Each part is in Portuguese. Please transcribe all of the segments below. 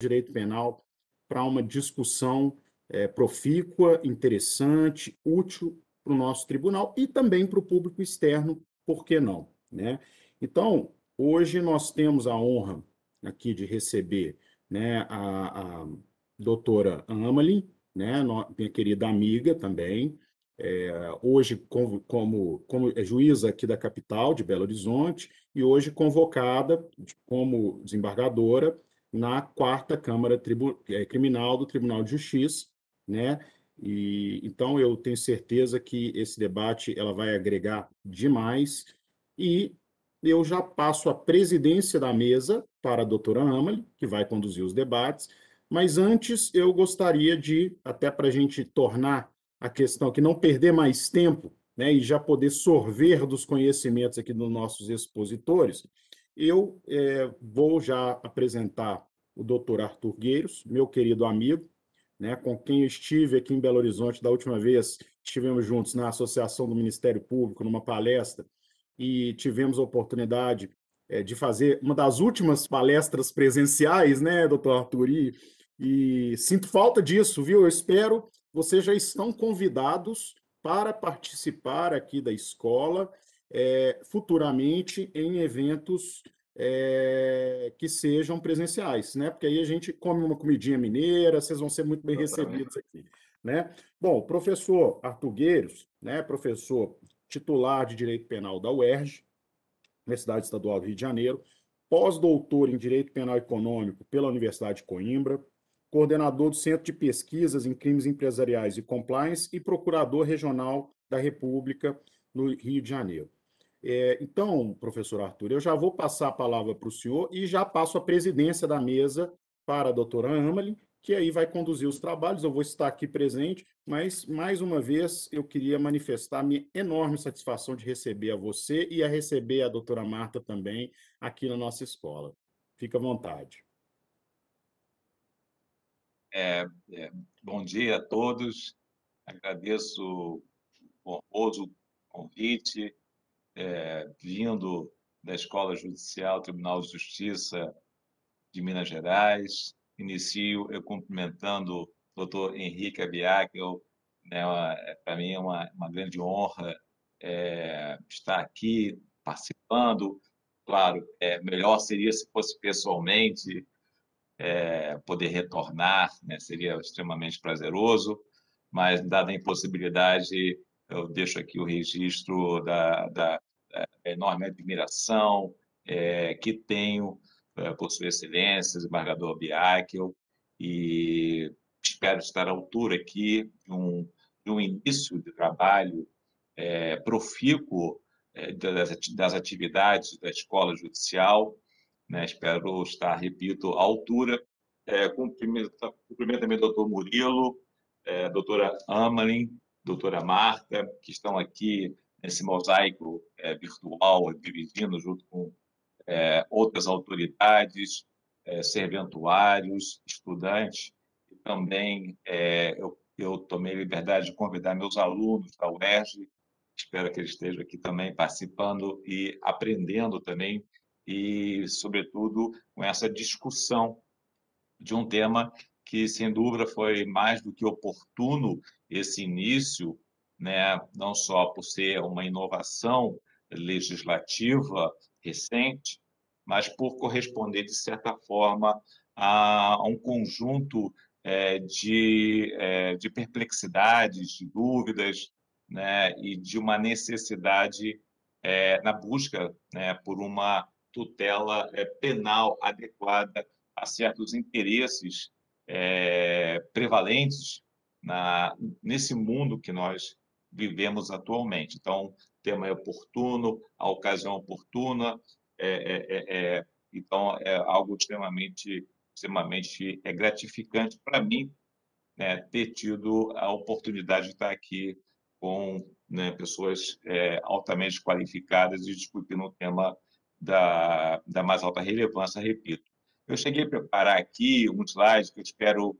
direito penal para uma discussão profícua, interessante, útil para o nosso tribunal e também para o público externo, por que não, né? Então, hoje nós temos a honra aqui de receber, né, a doutora Amelie, né, minha querida amiga também, hoje como é juíza aqui da capital, de Belo Horizonte, e hoje convocada como desembargadora na quarta Câmara Criminal do Tribunal de Justiça, né? E então eu tenho certeza que esse debate ela vai agregar demais e eu já passo a presidência da mesa para a doutora Amelie, que vai conduzir os debates, mas antes eu gostaria de, até para a gente tornar a questão que não perder mais tempo, né, e já poder sorver dos conhecimentos aqui dos nossos expositores, eu vou já apresentar o doutor Arthur Gueiros, meu querido amigo, né, com quem eu estive aqui em Belo Horizonte da última vez, estivemos juntos na Associação do Ministério Público, numa palestra, e tivemos a oportunidade de fazer uma das últimas palestras presenciais, né, doutor Arthur? E sinto falta disso, viu? Eu espero, vocês já estão convidados para participar aqui da escola, futuramente em eventos que sejam presenciais, né? Porque aí a gente come uma comidinha mineira, vocês vão ser muito bem Exatamente. recebidos aqui, né? Bom, professor Arthur Gueiros, né? Professor titular de Direito Penal da UERJ, Universidade Estadual do Rio de Janeiro, pós-doutor em Direito Penal Econômico pela Universidade de Coimbra, coordenador do Centro de Pesquisas em Crimes Empresariais e Compliance e procurador regional da República no Rio de Janeiro. Então, professor Arthur, eu já vou passar a palavra para o senhor e já passo a presidência da mesa para a doutora Amelie, que aí vai conduzir os trabalhos. Eu vou estar aqui presente, mas, mais uma vez, eu queria manifestar a minha enorme satisfação de receber a você e a receber a doutora Marta também aqui na nossa escola. Fica à vontade. É, é, Bom dia a todos. Agradeço o honroso convite, vindo da Escola Judicial Tribunal de Justiça de Minas Gerais. Inicio eu cumprimentando o doutor Henrique Abiakel, né, para mim é uma grande honra estar aqui participando. Claro, melhor seria se fosse pessoalmente, poder retornar, né, seria extremamente prazeroso, mas, dada a impossibilidade, eu deixo aqui o registro da enorme admiração que tenho por Sua Excelência, desembargador Biakel, e espero estar à altura aqui de um início de trabalho profícuo das atividades da Escola Judicial, né? Espero estar, repito, à altura. Cumprimento também o doutor Murilo, doutora Amalin, doutora Marta, que estão aqui nesse mosaico virtual, dirigindo junto com outras autoridades, serventuários, estudantes, e também eu tomei a liberdade de convidar meus alunos da UERJ, espero que eles estejam aqui também participando e aprendendo também, e, sobretudo, com essa discussão de um tema que, sem dúvida, foi mais do que oportuno esse início, né? Não só por ser uma inovação legislativa recente, mas por corresponder, de certa forma, a um conjunto de perplexidades, de dúvidas, né? E de uma necessidade na busca, né, por uma tutela penal adequada a certos interesses prevalentes nesse mundo que nós vivemos atualmente. Então, o tema é oportuno, a ocasião é oportuna, então é algo extremamente gratificante para mim, né, ter tido a oportunidade de estar aqui com, né, pessoas altamente qualificadas e discutindo um tema da mais alta relevância, repito. Eu cheguei a preparar aqui um slide que eu espero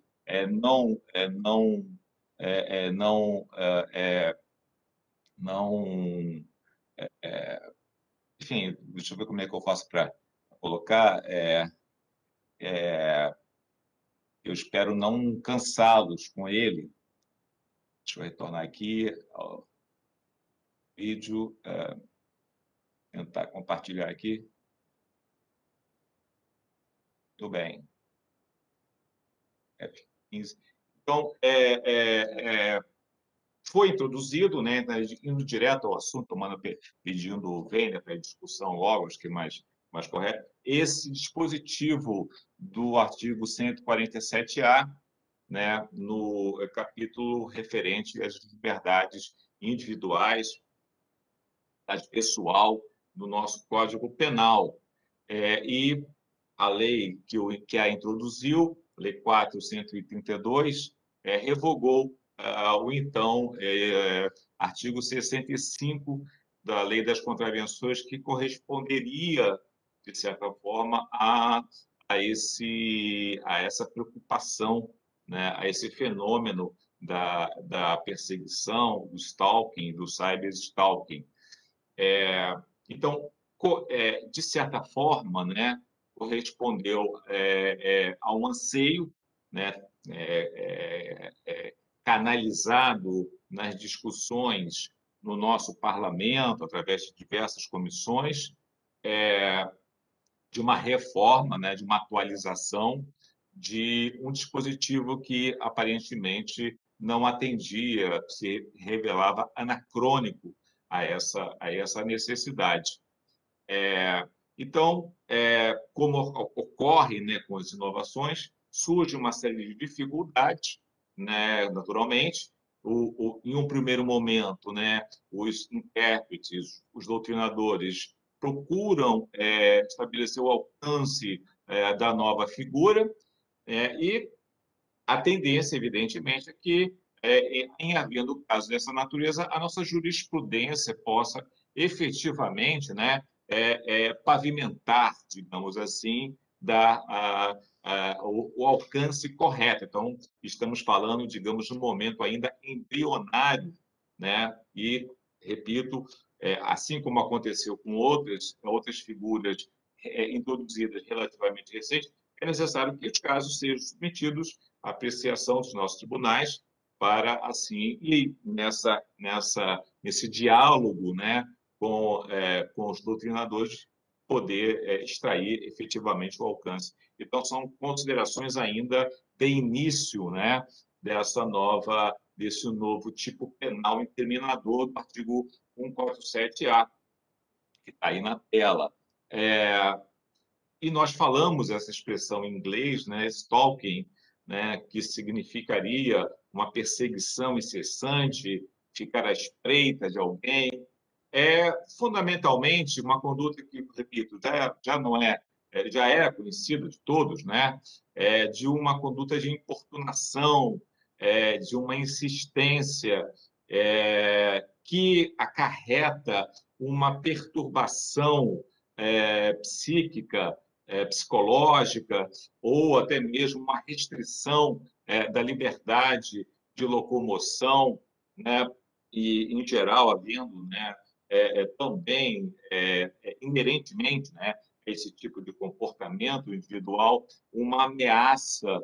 não, não, enfim, deixa eu ver como é que eu faço para colocar. eu espero não cansá-los com ele. Deixa eu retornar aqui ao vídeo, tentar compartilhar aqui. Tudo bem. F15. Então, foi introduzido, né, indo direto ao assunto, pedindo venha para a discussão logo, acho que é mais correto, esse dispositivo do artigo 147-A, né, no capítulo referente às liberdades individuais, pessoal, do nosso Código Penal. E a lei que a introduziu, Lei 4.132, revogou o então artigo 65 da Lei das Contravenções, que corresponderia, de certa forma, a essa preocupação, né, a esse fenômeno da perseguição, do stalking, do cyberstalking. Então, de certa forma, né, correspondeu a um anseio, né, canalizado nas discussões no nosso parlamento, através de diversas comissões, de uma reforma, né, de uma atualização de um dispositivo que aparentemente não atendia, se revelava anacrônico a essa necessidade. Então, como ocorre, né, com as inovações, surge uma série de dificuldades, né, naturalmente. Em um primeiro momento, né, os intérpretes, os doutrinadores, procuram estabelecer o alcance da nova figura, e a tendência, evidentemente, é que, em havendo casos dessa natureza, a nossa jurisprudência possa efetivamente, né, pavimentar, digamos assim, o alcance correto. Então, estamos falando, digamos, de um momento ainda embrionário, né? E, repito, assim como aconteceu com outras figuras introduzidas relativamente recentes, é necessário que os casos sejam submetidos à apreciação dos nossos tribunais para, assim, e nesse diálogo, né, com os doutrinadores, poder extrair efetivamente o alcance. Então, são considerações ainda de início, né, desse novo tipo penal incriminador do artigo 147-A, que está aí na tela. E nós falamos essa expressão em inglês, né, stalking, né, que significaria uma perseguição incessante, ficar à espreita de alguém. É fundamentalmente uma conduta que, repito, já não já era conhecida de todos, né? De uma conduta de importunação, de uma insistência que acarreta uma perturbação psíquica, psicológica, ou até mesmo uma restrição da liberdade de locomoção, né? E, em geral, havendo, né, também, inerentemente, né, esse tipo de comportamento individual, uma ameaça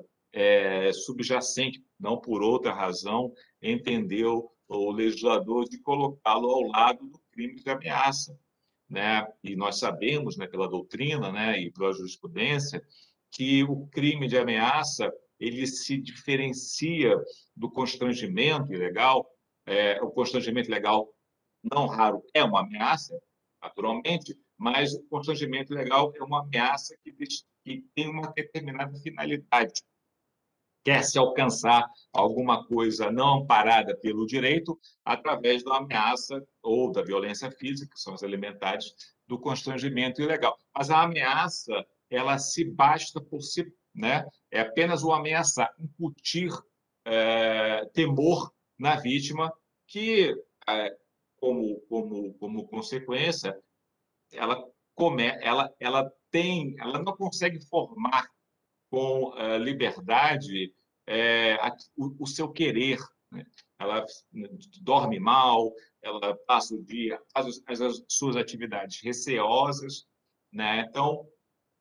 subjacente, não por outra razão, entendeu o legislador de colocá-lo ao lado do crime de ameaça, né? E nós sabemos, né, pela doutrina, né, e pela jurisprudência, que o crime de ameaça ele se diferencia do constrangimento ilegal. O constrangimento legal, não raro, é uma ameaça, naturalmente, mas o constrangimento legal é uma ameaça que tem uma determinada finalidade. Quer-se alcançar alguma coisa não amparada pelo direito através da ameaça ou da violência física, que são as elementares do constrangimento ilegal. Mas a ameaça, ela se basta por si, né? É apenas o ameaçar, incutir temor na vítima, que, como consequência, ela não consegue formar com liberdade o seu querer, né? Ela dorme mal, ela passa o dia, faz as suas atividades receosas, né? Então,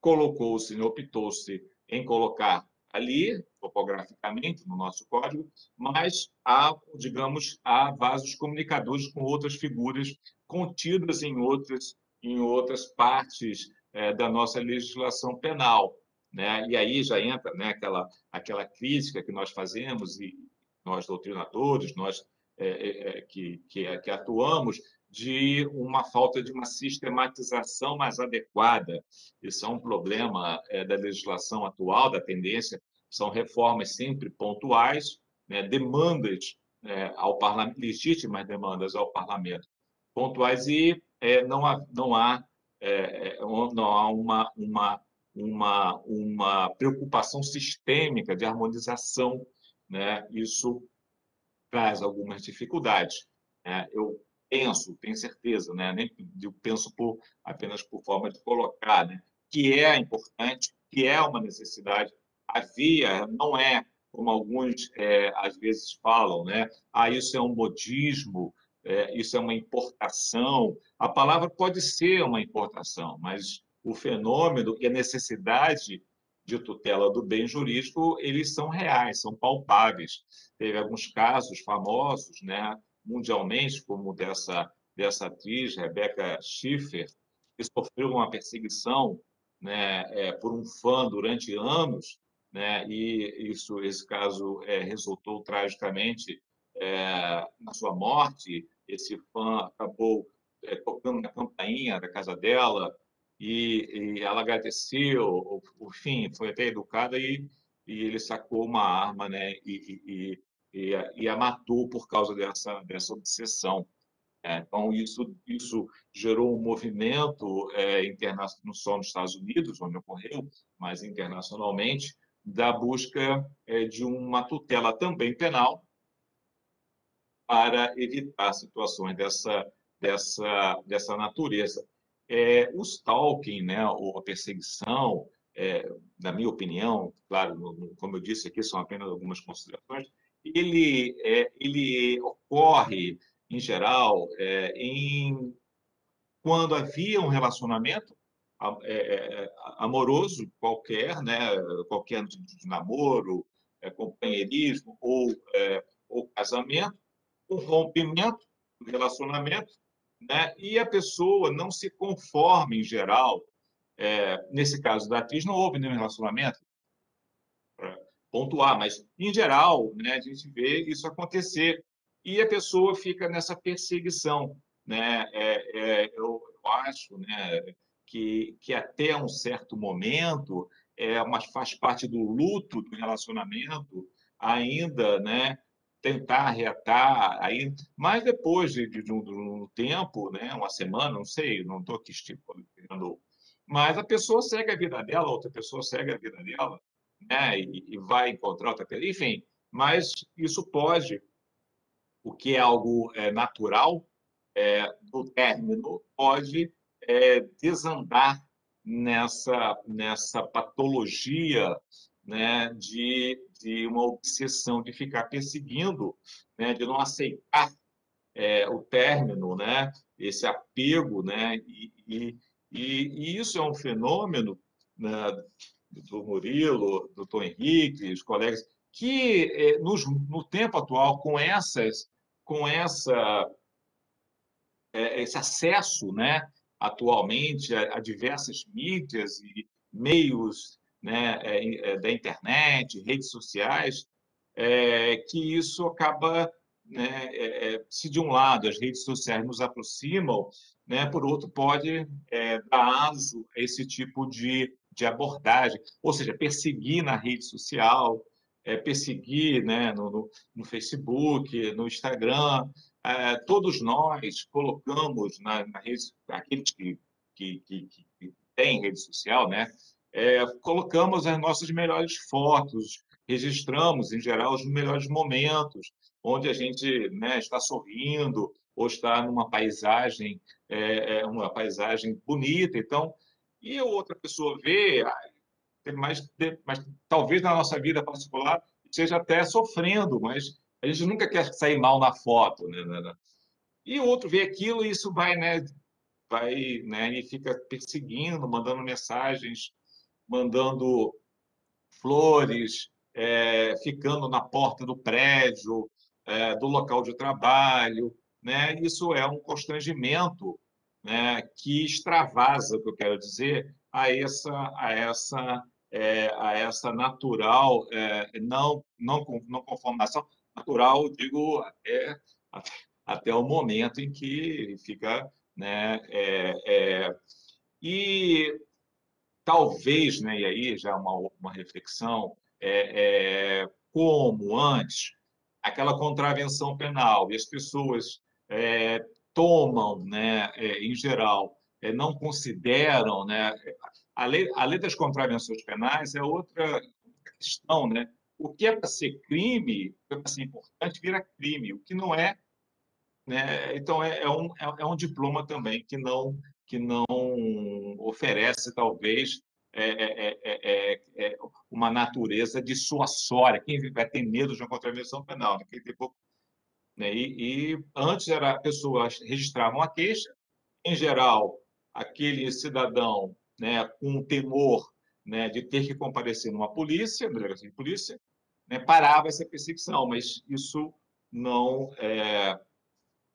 optou-se em colocar ali, topograficamente no nosso código, mas há, digamos, há vasos comunicadores com outras figuras contidas em outras partes da nossa legislação penal, né? E aí já entra, né, aquela crítica que nós fazemos, e nós doutrinadores, nós que atuamos, de uma falta de uma sistematização mais adequada. Isso é um problema da legislação atual, da tendência, são reformas sempre pontuais, né, demandas ao parlamento, legítimas demandas ao parlamento, pontuais, e não há uma preocupação sistêmica de harmonização, né? Isso traz algumas dificuldades, né? Eu tenho certeza, né? Nem eu penso apenas por forma de colocar, né? Que é importante, que é uma necessidade. Havia, não é como alguns às vezes falam, né? Ah, isso é um modismo, isso é uma importação. A palavra pode ser uma importação, mas o fenômeno e a necessidade de tutela do bem jurídico, eles são reais, são palpáveis. Teve alguns casos famosos, né, mundialmente, como dessa atriz, Rebecca Schiffer, que sofreu uma perseguição, né, por um fã durante anos, né, e esse caso resultou tragicamente na sua morte. Esse fã acabou tocando na campainha da casa dela, e ela agradeceu, enfim, foi até educada, e ele sacou uma arma, né, e a matou por causa dessa obsessão. Então, isso gerou um movimento internacional, não só nos Estados Unidos, onde ocorreu, mas internacionalmente, da busca de uma tutela também penal para evitar situações dessa natureza. O stalking, né, ou a perseguição, na minha opinião, claro, como eu disse aqui, são apenas algumas considerações, ele ocorre, em geral, quando havia um relacionamento amoroso qualquer, né, qualquer de namoro, companheirismo ou casamento, o rompimento do relacionamento, né? E a pessoa não se conforma, em geral. Nesse caso da atriz, não houve nenhum relacionamento, para pontuar, mas, em geral, né, a gente vê isso acontecer, e a pessoa fica nessa perseguição, né? Eu acho, né, que até um certo momento mas faz parte do luto do relacionamento ainda, né? Tentar reatar, aí, mas depois de um tempo, né, uma semana, não sei, não estou aqui estipulando, mas a pessoa segue a vida dela, outra pessoa segue a vida dela, né, e vai encontrar outra pessoa, enfim, mas isso pode, o que é algo natural do término, pode desandar nessa patologia, né, de uma obsessão, de ficar perseguindo, né, de não aceitar o término, né, esse apego, né, e isso é um fenômeno, né, do Murilo, do Tom Henrique, os colegas, que no tempo atual, com esse acesso, né, atualmente a diversas mídias e meios, né, da internet, redes sociais, que isso acaba, né, se de um lado as redes sociais nos aproximam, né, por outro pode dar aso a esse tipo de abordagem, ou seja, perseguir na rede social, perseguir, né, no Facebook, no Instagram. Todos nós colocamos na rede, aqueles que têm rede social, né, colocamos as nossas melhores fotos, registramos, em geral, os melhores momentos, onde a gente, né, está sorrindo ou está numa paisagem, uma paisagem bonita. Então, e outra pessoa vê, mas talvez na nossa vida particular esteja até sofrendo, mas a gente nunca quer sair mal na foto, né? E o outro vê aquilo, e isso né, e fica perseguindo, mandando mensagens, mandando flores, ficando na porta do prédio, do local de trabalho, né? Isso é um constrangimento, né, que extravasa, o que eu quero dizer, a essa natural não conformação natural, digo, até o momento em que fica, né? E talvez, né, e aí já uma reflexão, como antes, aquela contravenção penal, e as pessoas tomam, né, em geral, não consideram, né, a lei das contravenções penais é outra questão, né? O que é para ser crime, o que é para ser importante, vira crime, o que não é, né? Então, é um diploma também que não oferece, talvez, uma natureza dissuasória. Quem vai ter medo de uma contravenção penal? Né? Quem tem pouco, né? E antes a pessoa registrava uma queixa, em geral, aquele cidadão, né, com temor, né, de ter que comparecer numa polícia, delegacia de polícia, né, parava essa perseguição, mas não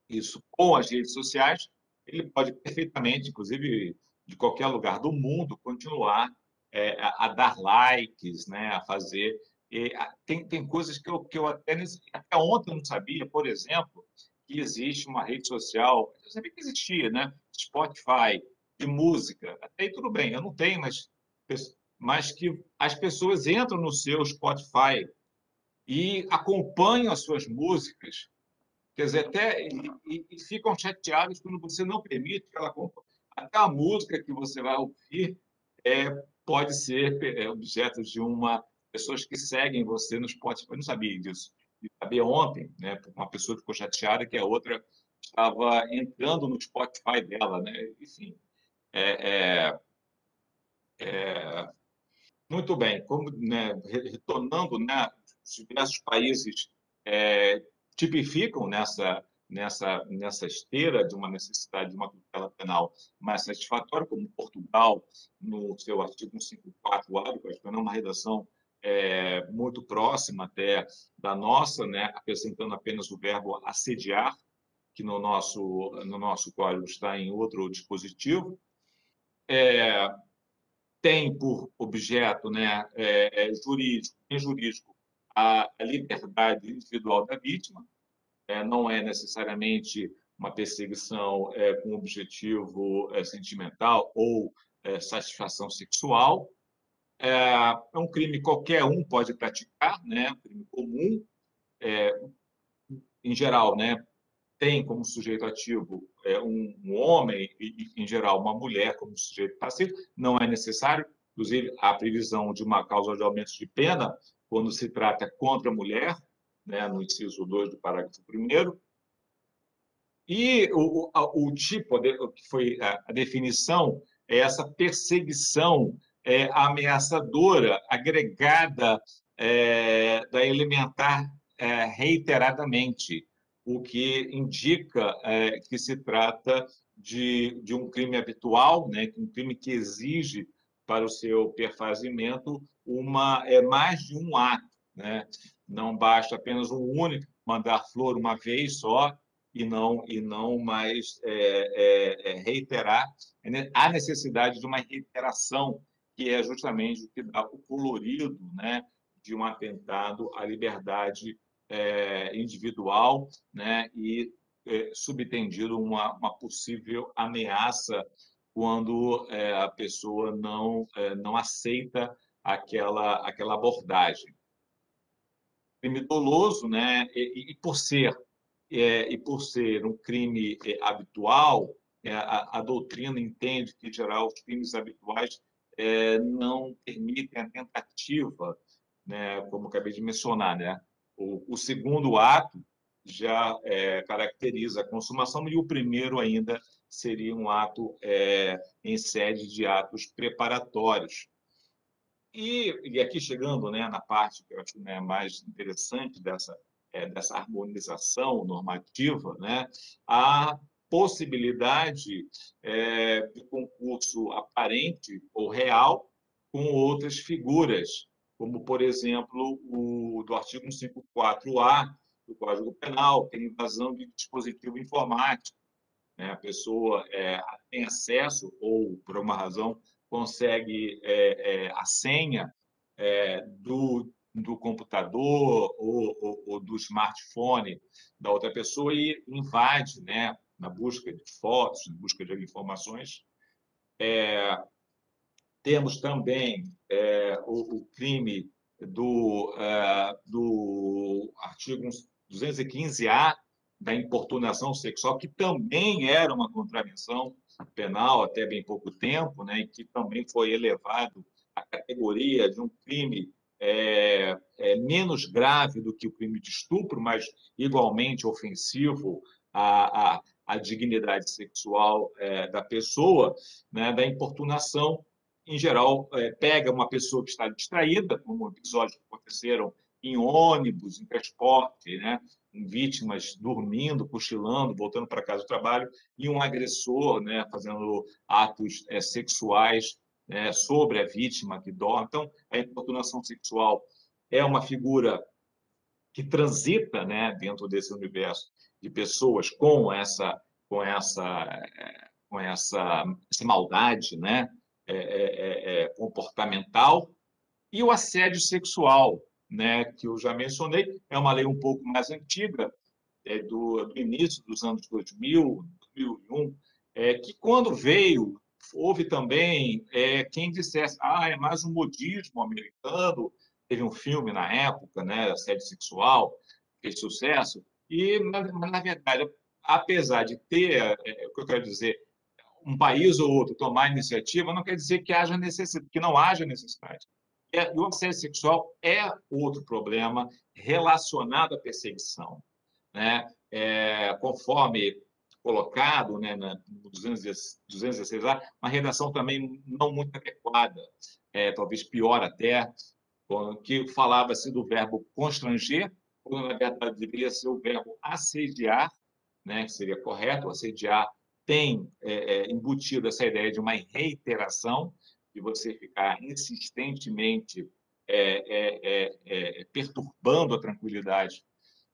isso com as redes sociais, ele pode perfeitamente, inclusive de qualquer lugar do mundo, continuar a dar likes, né, a fazer. Tem coisas que eu até ontem não sabia, por exemplo, que existe uma rede social, eu sabia que existia, né? Spotify, de música. Até aí tudo bem, eu não tenho, mas que as pessoas entram no seu Spotify e acompanham as suas músicas, quer dizer, e ficam chateados quando você não permite que ela compre. Até a música que você vai ouvir pode ser objeto de pessoas que seguem você no Spotify. Eu não sabia disso. Eu sabia ontem, né? Uma pessoa ficou chateada que a outra estava entrando no Spotify dela, né? Enfim, é, é, muito bem. Como, né, retornando, né, os diversos países tipificam nessa esteira de uma necessidade de uma tutela penal mais satisfatória, como Portugal, no seu artigo 154-A, que acho que é uma redação muito próxima até da nossa, né, acrescentando apenas o verbo assediar, que no nosso código está em outro dispositivo. Tem por objeto, né, jurídico, a liberdade individual da vítima, não é necessariamente uma perseguição com objetivo sentimental ou satisfação sexual. É um crime que qualquer um pode praticar, né? Um crime comum, em geral, né? Tem como sujeito ativo um homem e, em geral, uma mulher como sujeito passivo. Não é necessário, inclusive, a previsão de uma causa de aumento de pena quando se trata contra a mulher, né? No inciso 2 do parágrafo 1º. E o tipo, que foi a definição, é essa perseguição ameaçadora, agregada da elementar reiteradamente, o que indica que se trata de um crime habitual, né, um crime que exige para o seu perfazimento mais de um ato, né? Não basta apenas um único, mandar flor uma vez só, e não mais reiterar. Há necessidade de uma reiteração, que é justamente o que dá o colorido, né, de um atentado à liberdade individual, né, e subtendido uma possível ameaça quando a pessoa não aceita aquela abordagem. Crime doloso, né, e por ser um crime habitual, a doutrina entende que, em geral, os crimes habituais não permitem a tentativa, né, como acabei de mencionar, né? O segundo ato já caracteriza a consumação, e o primeiro ainda seria um ato em sede de atos preparatórios. E aqui chegando, né, na parte que eu acho, né, mais interessante dessa harmonização normativa, né, a possibilidade de concurso aparente ou real com outras figuras, como, por exemplo, o do artigo 154-A do Código Penal, que é invasão de dispositivo informático, né? A pessoa tem acesso ou, por alguma razão, consegue a senha do computador ou do smartphone da outra pessoa e invade, né? Na busca de fotos, na busca de informações. Temos também o crime do artigo 215-A, da importunação sexual, que também era uma contravenção penal até bem pouco tempo, né, e que também foi elevado à categoria de um crime menos grave do que o crime de estupro, mas igualmente ofensivo à dignidade sexual da pessoa, né, da importunação. Em geral, pega uma pessoa que está distraída, como episódios que aconteceram em ônibus, em transporte, né? Em vítimas dormindo, cochilando, voltando para casa do trabalho, e um agressor, né? Fazendo atos sexuais, né? Sobre a vítima que dorme. Então, a importunação sexual é uma figura que transita, né? Dentro desse universo de pessoas com essa maldade, né? Comportamental, e o assédio sexual, né, que eu já mencionei, é uma lei um pouco mais antiga, do início dos anos 2000, 2001, que quando veio, houve também quem dissesse, é mais um modismo americano, teve um filme na época, né, assédio sexual, fez sucesso, e, na verdade, apesar de ter, o que eu quero dizer, um país ou outro tomar iniciativa, não quer dizer que haja necessidade, que não haja necessidade. E o assédio sexual é outro problema relacionado à perseguição, né? Conforme colocado, né, no 216A, uma redação também não muito adequada, talvez pior até, que falava-se do verbo constranger, quando na verdade deveria ser o verbo assediar, né, que seria correto. Assediar tem embutido essa ideia de uma reiteração, de você ficar insistentemente perturbando a tranquilidade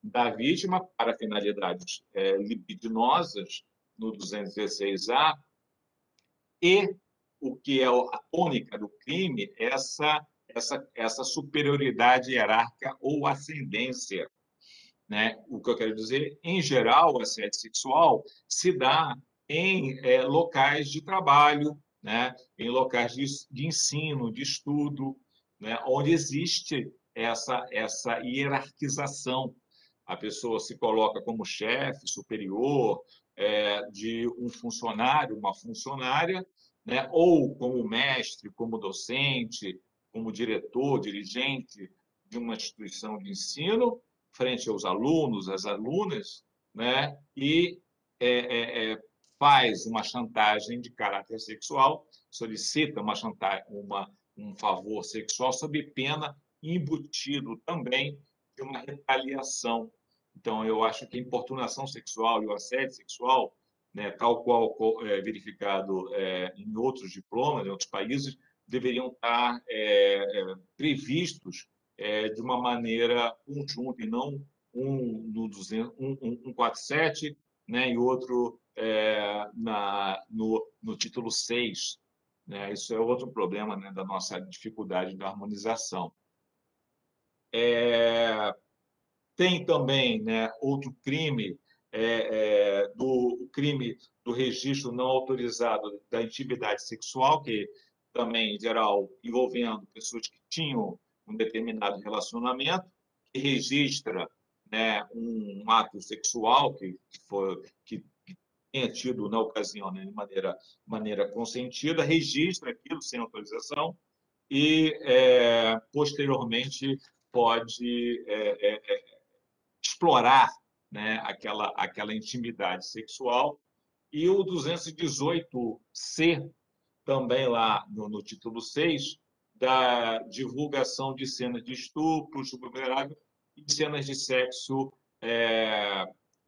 da vítima para finalidades libidinosas, no 216-A, e o que é a tônica do crime, essa superioridade hierárquica ou ascendência, né? O que eu quero dizer, em geral, o assédio sexual se dá em locais de trabalho, né? Em locais de ensino, de estudo, né? Onde existe essa hierarquização. A pessoa se coloca como chefe, superior de um funcionário, uma funcionária, né? Ou como mestre, como docente, como diretor, dirigente de uma instituição de ensino, frente aos alunos, às alunas, né? E faz uma chantagem de caráter sexual, solicita um favor sexual sob pena embutido também de uma retaliação. Então, eu acho que a importunação sexual e o assédio sexual, né, tal qual verificado em outros diplomas, em outros países, deveriam estar previstos de uma maneira conjunta, e não um no 147, né, e outro no título 6. Né? Isso é outro problema, né, da nossa dificuldade da harmonização. Tem também, né, outro crime, o crime do registro não autorizado da intimidade sexual, que também, em geral, envolvendo pessoas que tinham um determinado relacionamento, que registra, né, um ato sexual que tenha tido na ocasião, né, de maneira consentida, registra aquilo sem autorização e, posteriormente, pode explorar, né, aquela intimidade sexual. E o 218C, também lá no título 6, da divulgação de cenas de estupro, estupro vulnerável e de cenas de sexo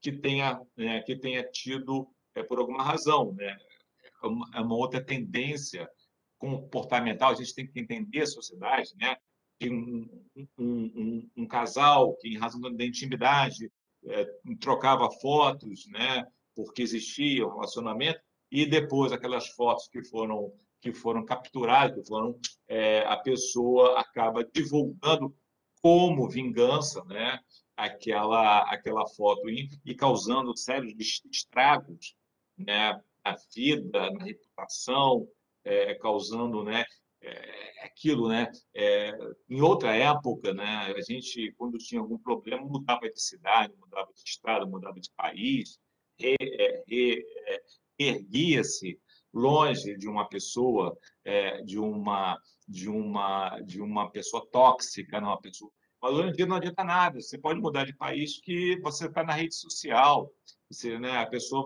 que tenha tido, por alguma razão, né? É uma outra tendência comportamental. A gente tem que entender a sociedade, né? de um casal que, em razão da intimidade, trocava fotos, né, porque existia um relacionamento, e depois aquelas fotos que foram capturadas, a pessoa acaba divulgando como vingança, né, aquela foto e causando sérios estragos, né, na vida, na reputação, causando, né, aquilo, né, em outra época, né, a gente, quando tinha algum problema, mudava de cidade, mudava de estado, mudava de país, erguia-se longe de uma pessoa, de uma pessoa tóxica, não, uma pessoa. Mas hoje em dia não adianta nada. Você pode mudar de país que você está na rede social, você, né, a pessoa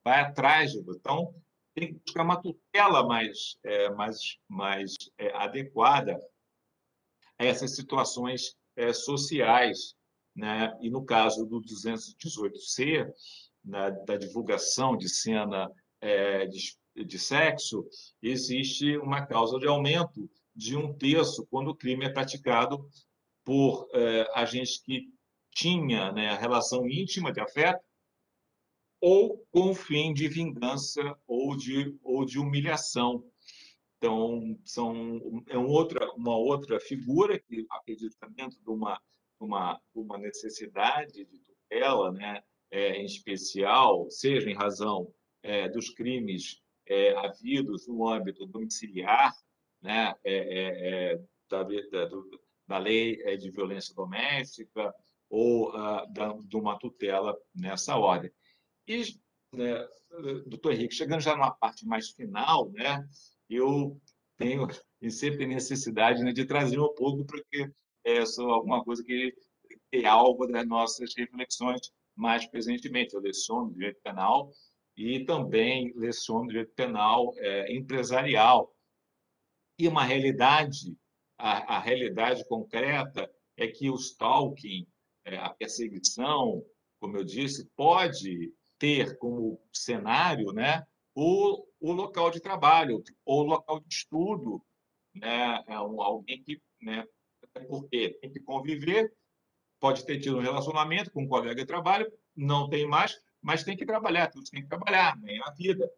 vai atrás de você. Então tem que buscar uma tutela mais adequada a essas situações sociais, né? E no caso do 218C, né, da divulgação de cena de sexo, existe uma causa de aumento de 1/3 quando o crime é praticado por agentes que tinha, né, relação íntima de afeto ou com o fim de vingança ou de humilhação. Então, uma outra figura que acredito que dentro de uma necessidade de tutela, né, em especial, seja em razão dos crimes havidos no âmbito domiciliar, né, da, da, da lei de violência doméstica ou de uma tutela nessa ordem. E, né, doutor Henrique, chegando já numa parte mais final, né, eu tenho sempre necessidade, né, de trazer um pouco, porque sou alguma coisa que é alvo das nossas reflexões mais presentemente. Eu leciono direito penal e também leciono direito penal empresarial. E uma realidade, a realidade concreta é que o stalking, a perseguição, como eu disse, pode ter como cenário, né, o local de trabalho ou o local de estudo, né, alguém que, né, porque tem que conviver, pode ter tido um relacionamento com um colega de trabalho, não tem mais, mas tem que trabalhar, todos têm que trabalhar, ganhar a vida.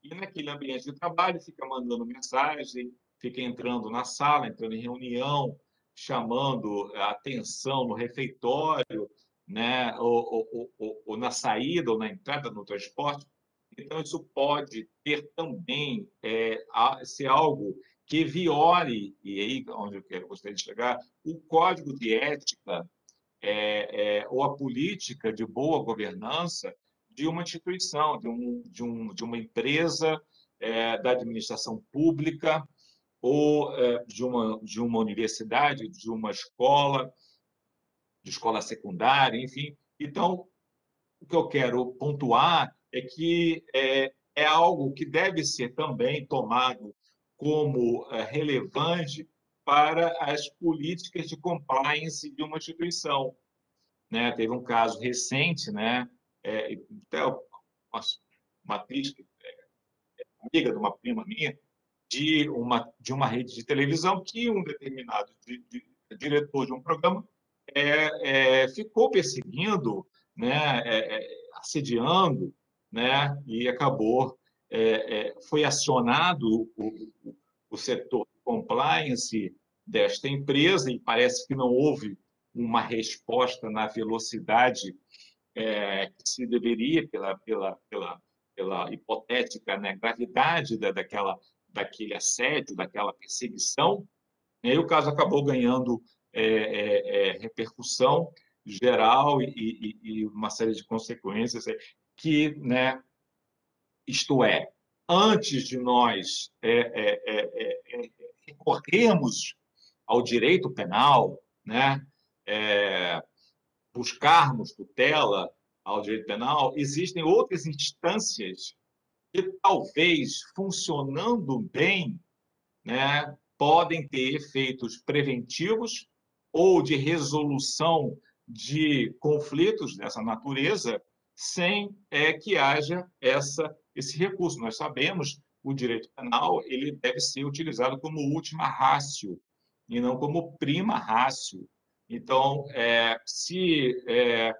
E naquele ambiente de trabalho fica mandando mensagem, fica entrando na sala, entrando em reunião, chamando a atenção no refeitório, né? Ou na saída, ou na entrada no transporte. Então, isso pode ter também ser algo que viole, e aí onde eu gostaria de chegar, o código de ética ou a política de boa governança de uma instituição, de uma empresa, da administração pública, ou de uma universidade, de escola secundária, enfim. Então, o que eu quero pontuar é que é algo que deve ser também tomado como relevante para as políticas de compliance de uma instituição, né? Teve um caso recente, né? Até uma atriz, amiga de uma prima minha, de uma rede de televisão que um determinado diretor de um programa ficou perseguindo, né? Assediando, né? E acabou foi acionado o setor de compliance desta empresa e parece que não houve uma resposta na velocidade que se deveria pela hipotética, né, gravidade daquele assédio, daquela perseguição. E aí o caso acabou ganhando repercussão geral e uma série de consequências que, né, isto é, antes de nós recorrermos ao direito penal, né, buscarmos tutela ao direito penal, existem outras instâncias que talvez funcionando bem, né, podem ter efeitos preventivos ou de resolução de conflitos dessa natureza sem que haja esse recurso. Nós sabemos que o direito penal ele deve ser utilizado como última ratio, e não como prima ratio. Então, se é,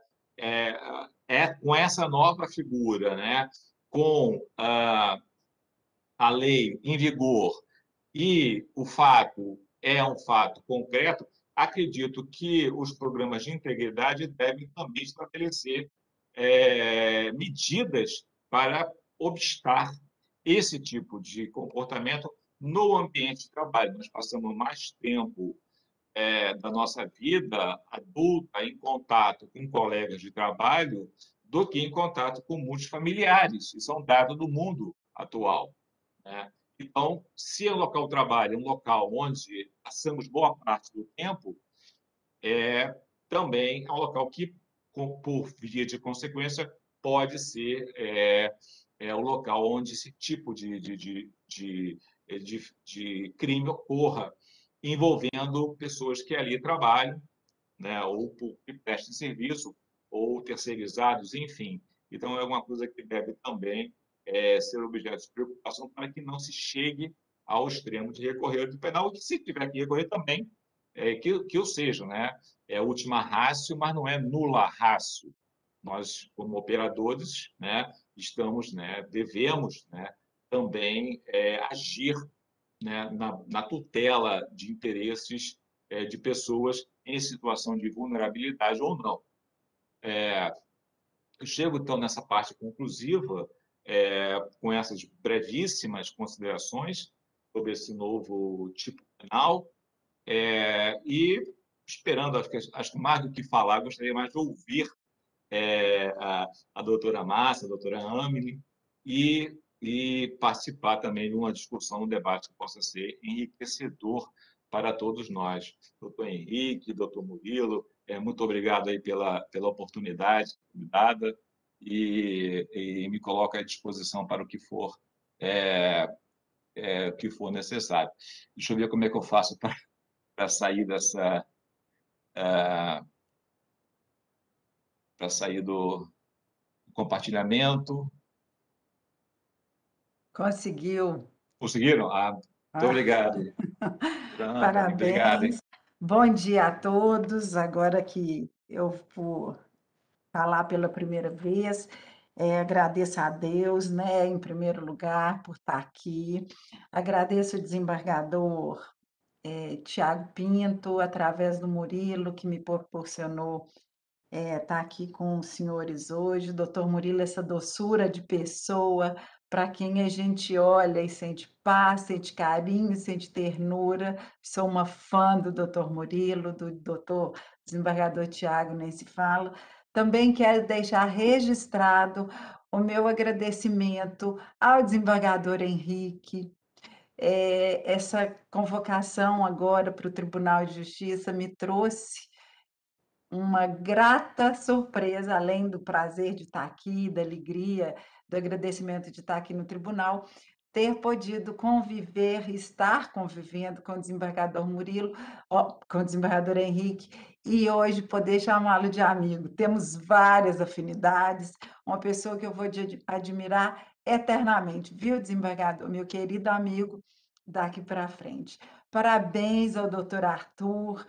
com essa nova figura, né, com a lei em vigor e o fato é um fato concreto, acredito que os programas de integridade devem também estabelecer medidas para obstar esse tipo de comportamento no ambiente de trabalho. Nós passamos mais tempo da nossa vida adulta em contato com colegas de trabalho do que em contato com muitos familiares. Isso é um dado do mundo atual, né? Então, se o local de trabalho é um local onde passamos boa parte do tempo, também é um local que, por via de consequência, pode ser o local onde esse tipo de crime ocorra, envolvendo pessoas que ali trabalham, né, ou que prestem serviço, ou terceirizados, enfim. Então, é uma coisa que deve também ser objeto de preocupação para que não se chegue ao extremo de recorrer ao penal, e que, se tiver que recorrer também, que o seja, né? É última ratio, mas não é nula ratio. Nós, como operadores, né, estamos, né, devemos, né, também agir, né, na tutela de interesses de pessoas em situação de vulnerabilidade ou não. Eu chego, então, nessa parte conclusiva, com essas brevíssimas considerações sobre esse novo tipo penal, e esperando, acho que mais do que falar, gostaria mais de ouvir a doutora Márcia, a doutora Amine, e participar também de uma discussão, um debate que possa ser enriquecedor para todos nós. Doutor Henrique, doutor Murilo, muito obrigado aí pela oportunidade dada e me coloco à disposição para é, o que for necessário. Deixa eu ver como é que eu faço para sair para sair do compartilhamento. Conseguiu. Conseguiram? Ah, muito Ah, obrigado. Antônio, obrigado, hein? parabéns. Bom dia a todos. Agora que eu vou falar pela primeira vez, agradeço a Deus, né, em primeiro lugar, por estar aqui. Agradeço o desembargador Tiago Pinto, através do Murilo, que me proporcionou estar aqui com os senhores hoje. Doutor Murilo, essa doçura de pessoa, para quem a gente olha e sente paz, sente carinho, sente ternura. Sou uma fã do doutor Murilo, do doutor desembargador Tiago, nem se fala. Também quero deixar registrado o meu agradecimento ao desembargador Henrique. Essa convocação agora para o Tribunal de Justiça me trouxe uma grata surpresa, além do prazer de estar aqui, da alegria, do agradecimento de estar aqui no tribunal, ter podido conviver, estar convivendo com o desembargador Murilo, com o desembargador Henrique, e hoje poder chamá-lo de amigo. Temos várias afinidades, uma pessoa que eu vou admirar eternamente, viu, desembargador, meu querido amigo, daqui para frente. Parabéns ao doutor Arthur,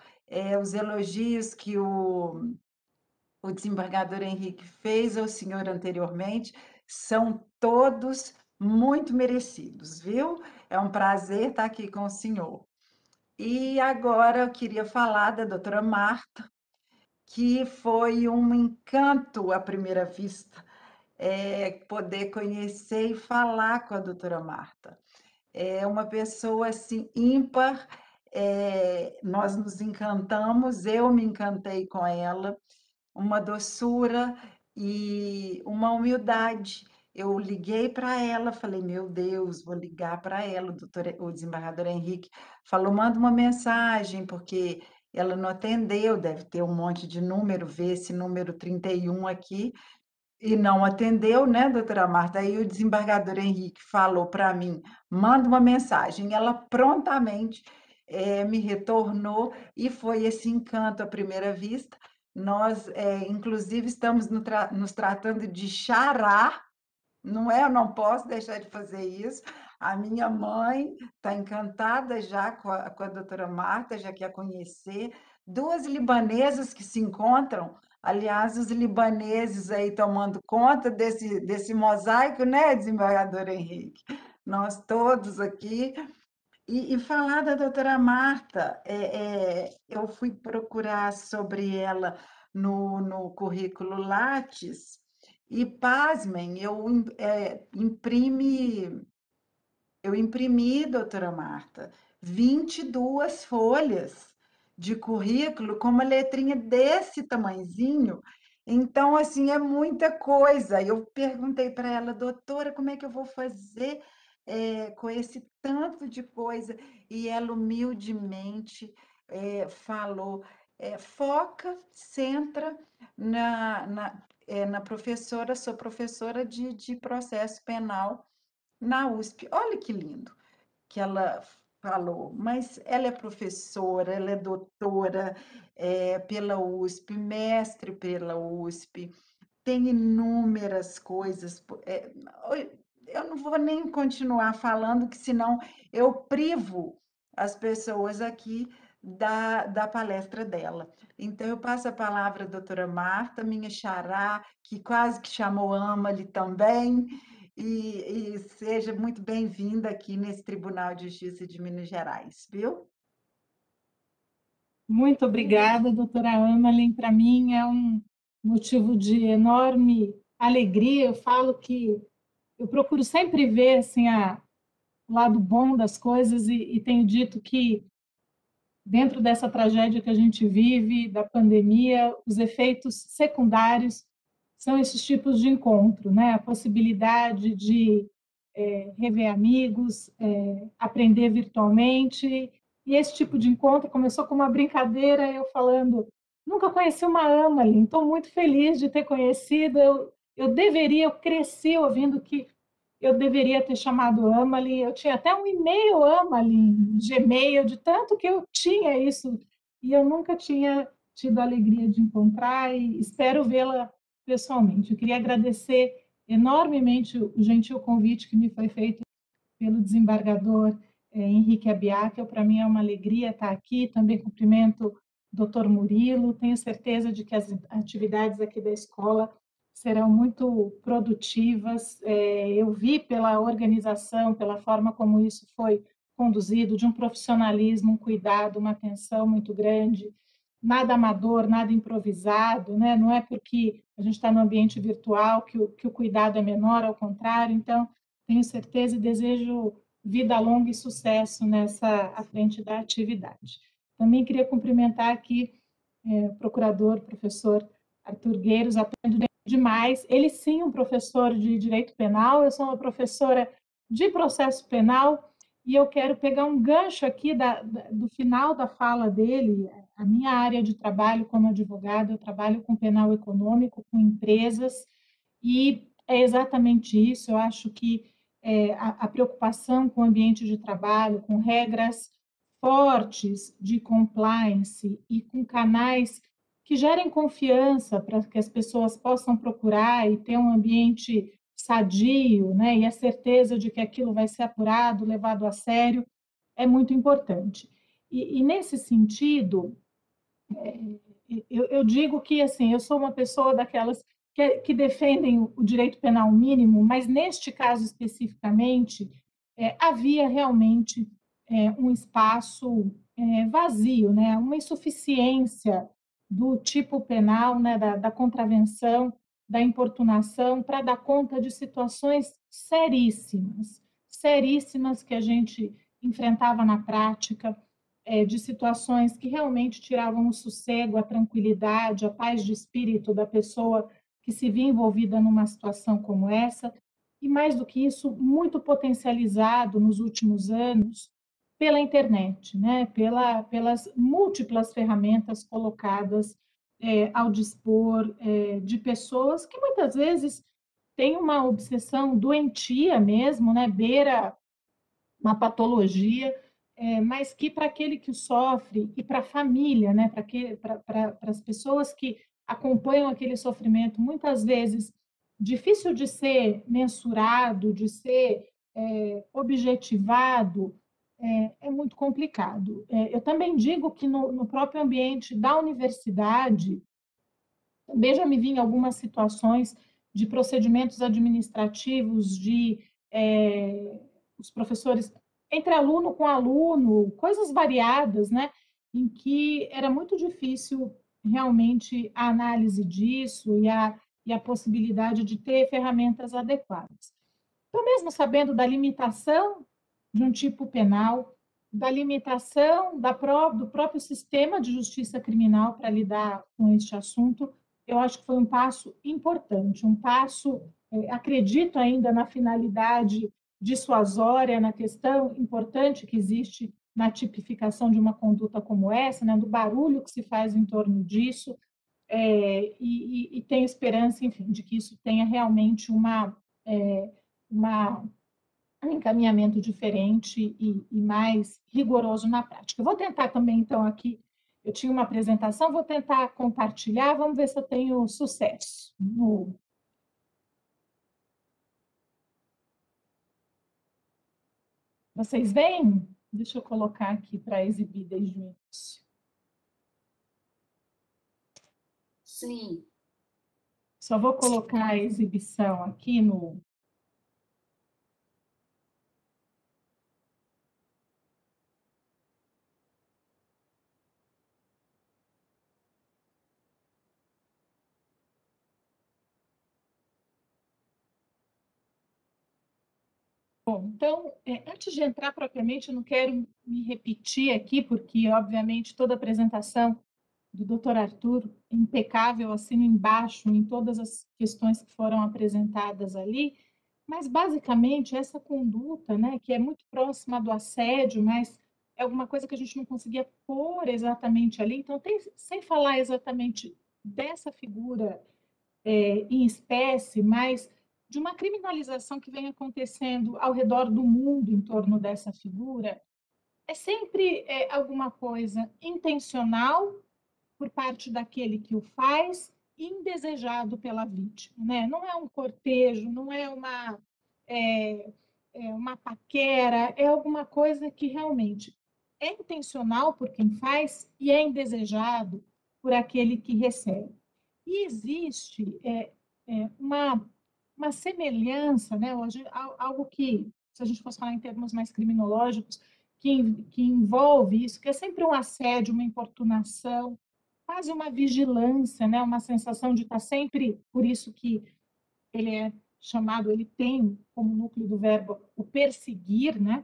os elogios que o desembargador Henrique fez ao senhor anteriormente são todos muito merecidos, viu? É um prazer estar aqui com o senhor. E agora eu queria falar da doutora Marta, que foi um encanto à primeira vista, poder conhecer e falar com a doutora Marta. É uma pessoa assim ímpar, nós nos encantamos, eu me encantei com ela, uma doçura e uma humildade. Eu liguei para ela, falei, meu Deus, vou ligar para ela. O desembargador Henrique falou, manda uma mensagem, porque ela não atendeu, deve ter um monte de número, vê esse número 31 aqui, e não atendeu, né, doutora Marta? Aí o desembargador Henrique falou para mim, manda uma mensagem. Ela prontamente me retornou e foi esse encanto à primeira vista. Nós, inclusive, estamos nos tratando de xará, não é? Eu não posso deixar de fazer isso. A minha mãe está encantada já com a doutora Marta, já quer conhecer. Duas libanesas que se encontram. Aliás, os libaneses aí tomando conta desse mosaico, né, desembargador Henrique? Nós todos aqui. E falar da doutora Marta, eu fui procurar sobre ela no currículo Lattes e, pasmem, eu imprimi, doutora Marta, 22 folhas de currículo com uma letrinha desse tamanhozinho. Então, assim, é muita coisa. Eu perguntei para ela, doutora, como é que eu vou fazer com esse tanto de coisa? E ela humildemente falou, foca, centra na professora, sou professora de processo penal na USP. Olha que lindo que ela falou, mas ela é professora, ela é doutora pela USP, mestre pela USP, tem inúmeras coisas. Eu não vou nem continuar falando, que senão eu privo as pessoas aqui da palestra dela. Então, eu passo a palavra à doutora Marta, minha xará, que quase que chamou Amali também, e seja muito bem-vinda aqui nesse Tribunal de Justiça de Minas Gerais, viu? Muito obrigada, doutora Amalin. Para mim é um motivo de enorme alegria. Eu falo que eu procuro sempre ver assim, o lado bom das coisas e tenho dito que, dentro dessa tragédia que a gente vive, da pandemia, os efeitos secundários são esses tipos de encontro, né? A possibilidade de rever amigos, aprender virtualmente. E esse tipo de encontro começou com uma brincadeira, eu falando, nunca conheci uma Amalin, estou muito feliz de ter conhecido, eu cresci ouvindo que eu deveria ter chamado Amalin, eu tinha até um e-mail Amalin, Gmail, de tanto que eu tinha isso, e eu nunca tinha tido a alegria de encontrar, e espero vê-la pessoalmente. Eu queria agradecer enormemente o gentil convite que me foi feito pelo desembargador Henrique Abiakel. Para mim é uma alegria estar aqui. Também cumprimento o Dr. Murilo. Tenho certeza de que as atividades aqui da escola serão muito produtivas. Eu vi pela organização, pela forma como isso foi conduzido, de um profissionalismo, um cuidado, uma atenção muito grande, nada amador, nada improvisado, né? Não é porque a gente está no ambiente virtual que o cuidado é menor, ao contrário. Então, tenho certeza e desejo vida longa e sucesso nessa à frente da atividade. Também queria cumprimentar aqui o procurador, professor Arthur Gueiros, aprendo demais. Ele sim, um professor de direito penal, eu sou uma professora de processo penal, e eu quero pegar um gancho aqui do final da fala dele. A minha área de trabalho como advogada, eu trabalho com penal econômico, com empresas, e é exatamente isso. Eu acho que a preocupação com o ambiente de trabalho, com regras fortes de compliance e com canais que gerem confiança para que as pessoas possam procurar e ter um ambiente sadio, né, e a certeza de que aquilo vai ser apurado, levado a sério, é muito importante. E nesse sentido, eu digo que assim, eu sou uma pessoa daquelas que defendem o direito penal mínimo, mas neste caso especificamente, havia realmente um espaço vazio, né? Uma insuficiência do tipo penal, né? Da contravenção, da importunação, para dar conta de situações seríssimas, seríssimas que a gente enfrentava na prática, de situações que realmente tiravam o sossego, a tranquilidade, a paz de espírito da pessoa que se via envolvida numa situação como essa, e mais do que isso, muito potencializado nos últimos anos pela internet, né? Pelas múltiplas ferramentas colocadas ao dispor de pessoas que muitas vezes têm uma obsessão doentia mesmo, né? Beira uma patologia, mas que para aquele que sofre e para a família, né? Para as pessoas que acompanham aquele sofrimento, muitas vezes difícil de ser mensurado, de ser objetivado, é muito complicado. Eu também digo que no próprio ambiente da universidade, também já me vi em algumas situações de procedimentos administrativos, os professores, entre aluno com aluno, coisas variadas, né? Em que era muito difícil realmente a análise disso e a possibilidade de ter ferramentas adequadas. Então, mesmo sabendo da limitação de um tipo penal, da limitação do próprio sistema de justiça criminal para lidar com este assunto, eu acho que foi um passo importante, um passo, acredito ainda na finalidade dissuasória, na questão importante que existe na tipificação de uma conduta como essa, né, do barulho que se faz em torno disso, e tenho esperança, enfim, de que isso tenha realmente uma um encaminhamento diferente e mais rigoroso na prática. Eu vou tentar também, então, aqui, eu tinha uma apresentação, vou tentar compartilhar, vamos ver se eu tenho sucesso. Vocês veem? Deixa eu colocar aqui para exibir desde o início. Sim. Só vou colocar a exibição aqui no... Bom, então, antes de entrar propriamente, eu não quero me repetir aqui, porque, obviamente, toda apresentação do Dr. Arthur, impecável, assino embaixo em todas as questões que foram apresentadas ali, mas, basicamente, essa conduta, né, que é muito próxima do assédio, mas é alguma coisa que a gente não conseguia pôr exatamente ali, então, sem falar exatamente dessa figura em espécie, mas de uma criminalização que vem acontecendo ao redor do mundo em torno dessa figura, é sempre alguma coisa intencional por parte daquele que o faz, indesejado pela vítima, né? Não é um cortejo, não é uma paquera, é alguma coisa que realmente é intencional por quem faz e é indesejado por aquele que recebe. E existe uma semelhança, né? Algo que, se a gente fosse falar em termos mais criminológicos, que envolve isso, que é sempre um assédio, uma importunação, quase uma vigilância, né? Uma sensação de estar sempre, por isso que ele é chamado, ele tem como núcleo do verbo o perseguir, né?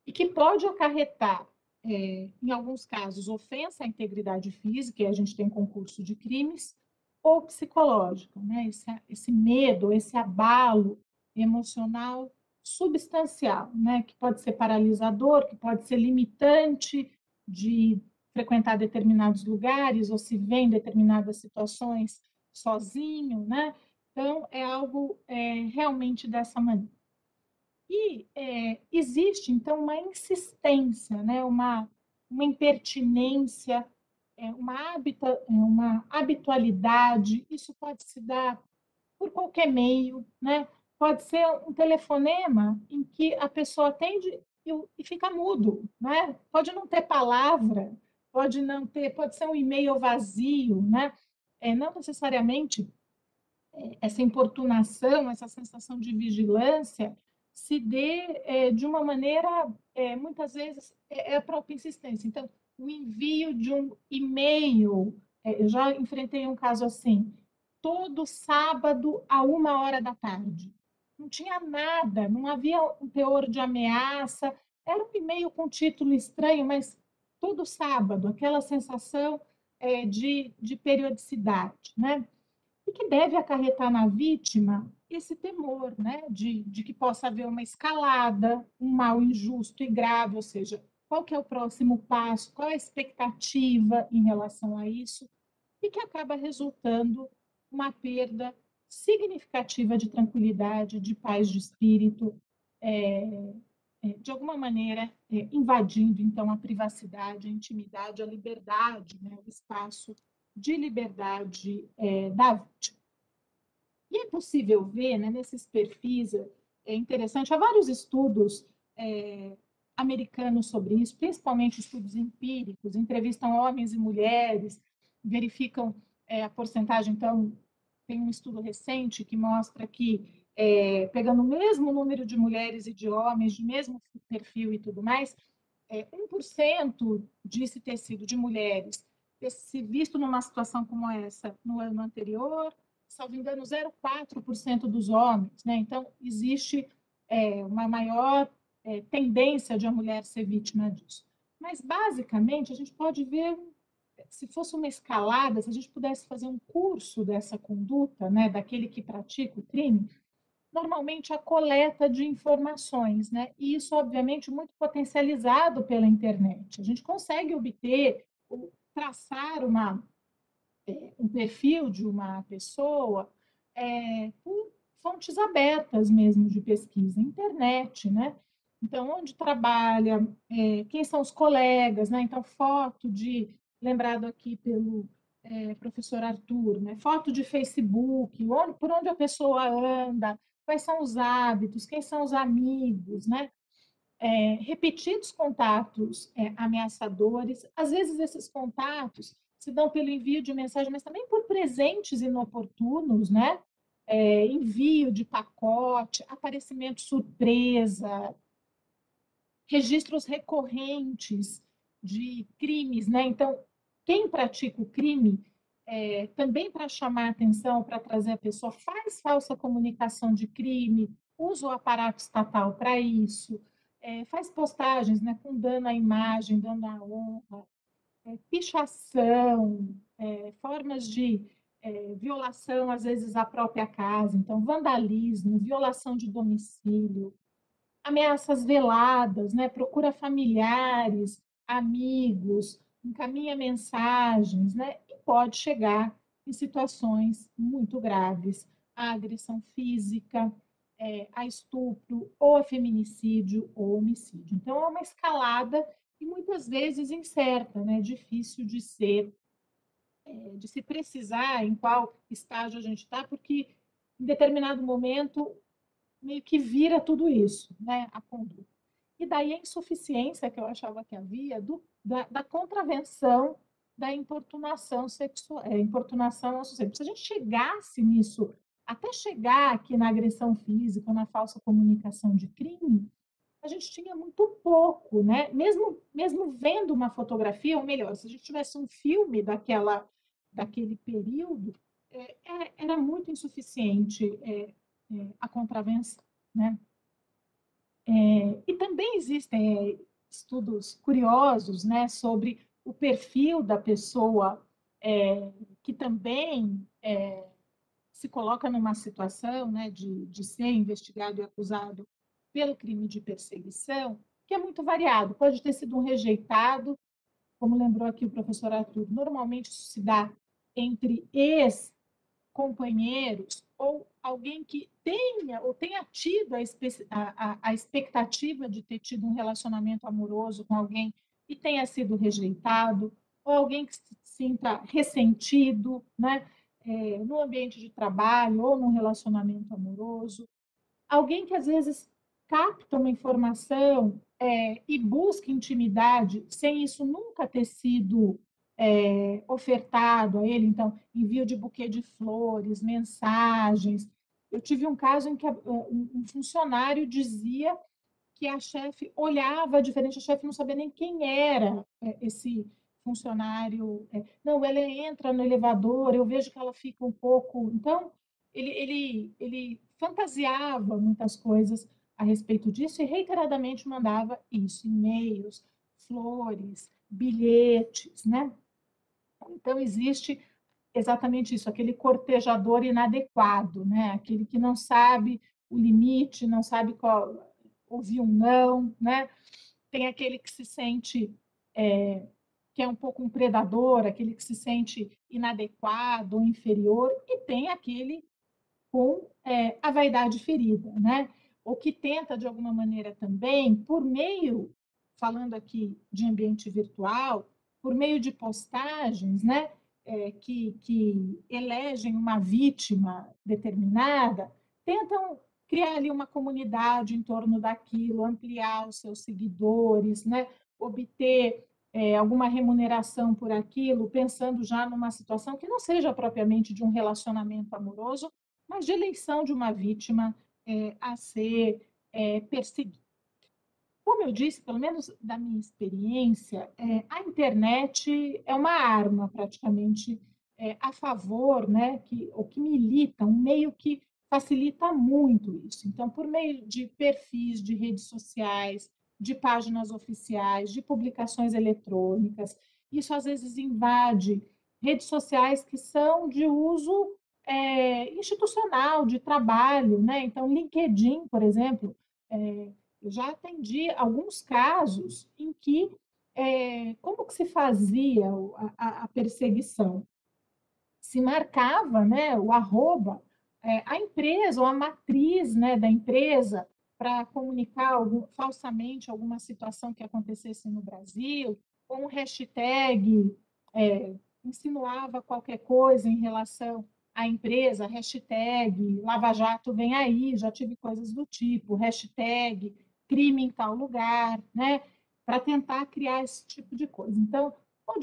E que pode acarretar, em alguns casos, ofensa à integridade física, e a gente tem concurso de crimes, ou psicológica, né? Esse medo, esse abalo emocional substancial, né? Que pode ser paralisador, que pode ser limitante de frequentar determinados lugares ou se vê em determinadas situações sozinho, né? Então, é algo realmente dessa maneira. E existe, então, uma insistência, né? Uma impertinência, uma habitualidade, isso pode se dar por qualquer meio, né? Pode ser um telefonema em que a pessoa atende e fica mudo, né? Pode não ter palavra, pode ser um e-mail vazio, né? Não necessariamente essa importunação, essa sensação de vigilância se dê de uma maneira, muitas vezes, a própria insistência. Então, o envio de um e-mail, eu já enfrentei um caso assim, todo sábado a 1 hora da tarde. Não tinha nada, não havia um teor de ameaça, era um e-mail com título estranho, mas todo sábado, aquela sensação de periodicidade, né? E que deve acarretar na vítima esse temor, né, de que possa haver uma escalada, um mal injusto e grave, ou seja, qual que é o próximo passo, qual é a expectativa em relação a isso, e que acaba resultando uma perda significativa de tranquilidade, de paz de espírito, de alguma maneira invadindo então a privacidade, a intimidade, a liberdade, né, o espaço de liberdade da vítima. E é possível ver, né, nesses perfis, é interessante. Há vários estudos americanos sobre isso, principalmente estudos empíricos, entrevistam homens e mulheres, verificam a porcentagem. Então, tem um estudo recente que mostra que, pegando o mesmo número de mulheres e de homens, de mesmo perfil e tudo mais, 1% disse ter sido de mulheres, ter se visto numa situação como essa no ano anterior, salvo engano, 0,4% dos homens, né? Então, existe uma maior tendência de a mulher ser vítima disso. Mas, basicamente, a gente pode ver, se fosse uma escalada, se a gente pudesse fazer um curso dessa conduta, né, daquele que pratica o crime, normalmente a coleta de informações, né? E isso, obviamente, muito potencializado pela internet. A gente consegue obter, traçar um perfil de uma pessoa por fontes abertas mesmo de pesquisa, internet, né? Então, onde trabalha, quem são os colegas, né? Então, foto de, lembrado aqui pelo professor Arthur, né? Foto de Facebook, por onde a pessoa anda, quais são os hábitos, quem são os amigos, né? Repetidos contatos ameaçadores, às vezes esses contatos se dão pelo envio de mensagem, mas também por presentes inoportunos, né? Envio de pacote, aparecimento surpresa, registros recorrentes de crimes, né? Então, quem pratica o crime, também para chamar a atenção, para trazer a pessoa, faz falsa comunicação de crime, usa o aparato estatal para isso, faz postagens, né, com dano à imagem, dano à honra, pichação, formas de violação, às vezes, à própria casa, então, vandalismo, violação de domicílio, ameaças veladas, né? Procura familiares, amigos, encaminha mensagens, né? E pode chegar em situações muito graves, a agressão física, a estupro, ou a feminicídio ou homicídio. Então, é uma escalada e muitas vezes incerta, né? Difícil de se precisar em qual estágio a gente está, porque em determinado momento meio que vira tudo isso, né, a conduta. E daí a insuficiência que eu achava que havia da contravenção da importunação sexual, importunação ao sujeito. Se a gente chegasse nisso, até chegar aqui na agressão física, na falsa comunicação de crime, a gente tinha muito pouco, né? Mesmo vendo uma fotografia, ou melhor, se a gente tivesse um filme daquele período, era muito insuficiente a contravenção, né? E também existem estudos curiosos, né, sobre o perfil da pessoa que também se coloca numa situação, né, de ser investigado e acusado pelo crime de perseguição, que é muito variado. Pode ter sido um rejeitado, como lembrou aqui o professor Arthur, normalmente isso se dá entre companheiros ou alguém que tenha tido a expectativa de ter tido um relacionamento amoroso com alguém e tenha sido rejeitado, ou alguém que se sinta ressentido, né, no ambiente de trabalho ou num relacionamento amoroso, alguém que às vezes capta uma informação e busca intimidade sem isso nunca ter sido ofertado a ele, então, envio de buquê de flores, mensagens. Eu tive um caso em que um funcionário dizia que a chefe olhava diferente, a chefe não sabia nem quem era esse funcionário. Não, ela entra no elevador, eu vejo que ela fica um pouco. Então, ele fantasiava muitas coisas a respeito disso e reiteradamente mandava isso, e-mails, flores, bilhetes, né? Então, existe exatamente isso, aquele cortejador inadequado, né? Aquele que não sabe o limite, não sabe ouvir um não, né? Tem aquele que se sente que é um pouco um predador, aquele que se sente inadequado ou inferior, e tem aquele com a vaidade ferida, né? Ou que tenta, de alguma maneira, também, por meio, falando aqui de ambiente virtual, por meio de postagens, né? Que elegem uma vítima determinada, tentam criar ali uma comunidade em torno daquilo, ampliar os seus seguidores, né? Obter alguma remuneração por aquilo, pensando já numa situação que não seja propriamente de um relacionamento amoroso, mas de eleição de uma vítima a ser perseguida. Como eu disse, pelo menos da minha experiência, a internet é uma arma praticamente a favor, né, ou que milita, um meio que facilita muito isso. Então, por meio de perfis de redes sociais, de páginas oficiais, de publicações eletrônicas, isso às vezes invade redes sociais que são de uso institucional, de trabalho, né? Então, LinkedIn, por exemplo, eu já atendi alguns casos em que como que se fazia a perseguição? Se marcava, né, o arroba, a empresa ou a matriz, né, da empresa para comunicar falsamente alguma situação que acontecesse no Brasil, ou um hashtag insinuava qualquer coisa em relação à empresa, hashtag Lava Jato vem aí, já tive coisas do tipo, hashtag crime em tal lugar, né, para tentar criar esse tipo de coisa. Então, ou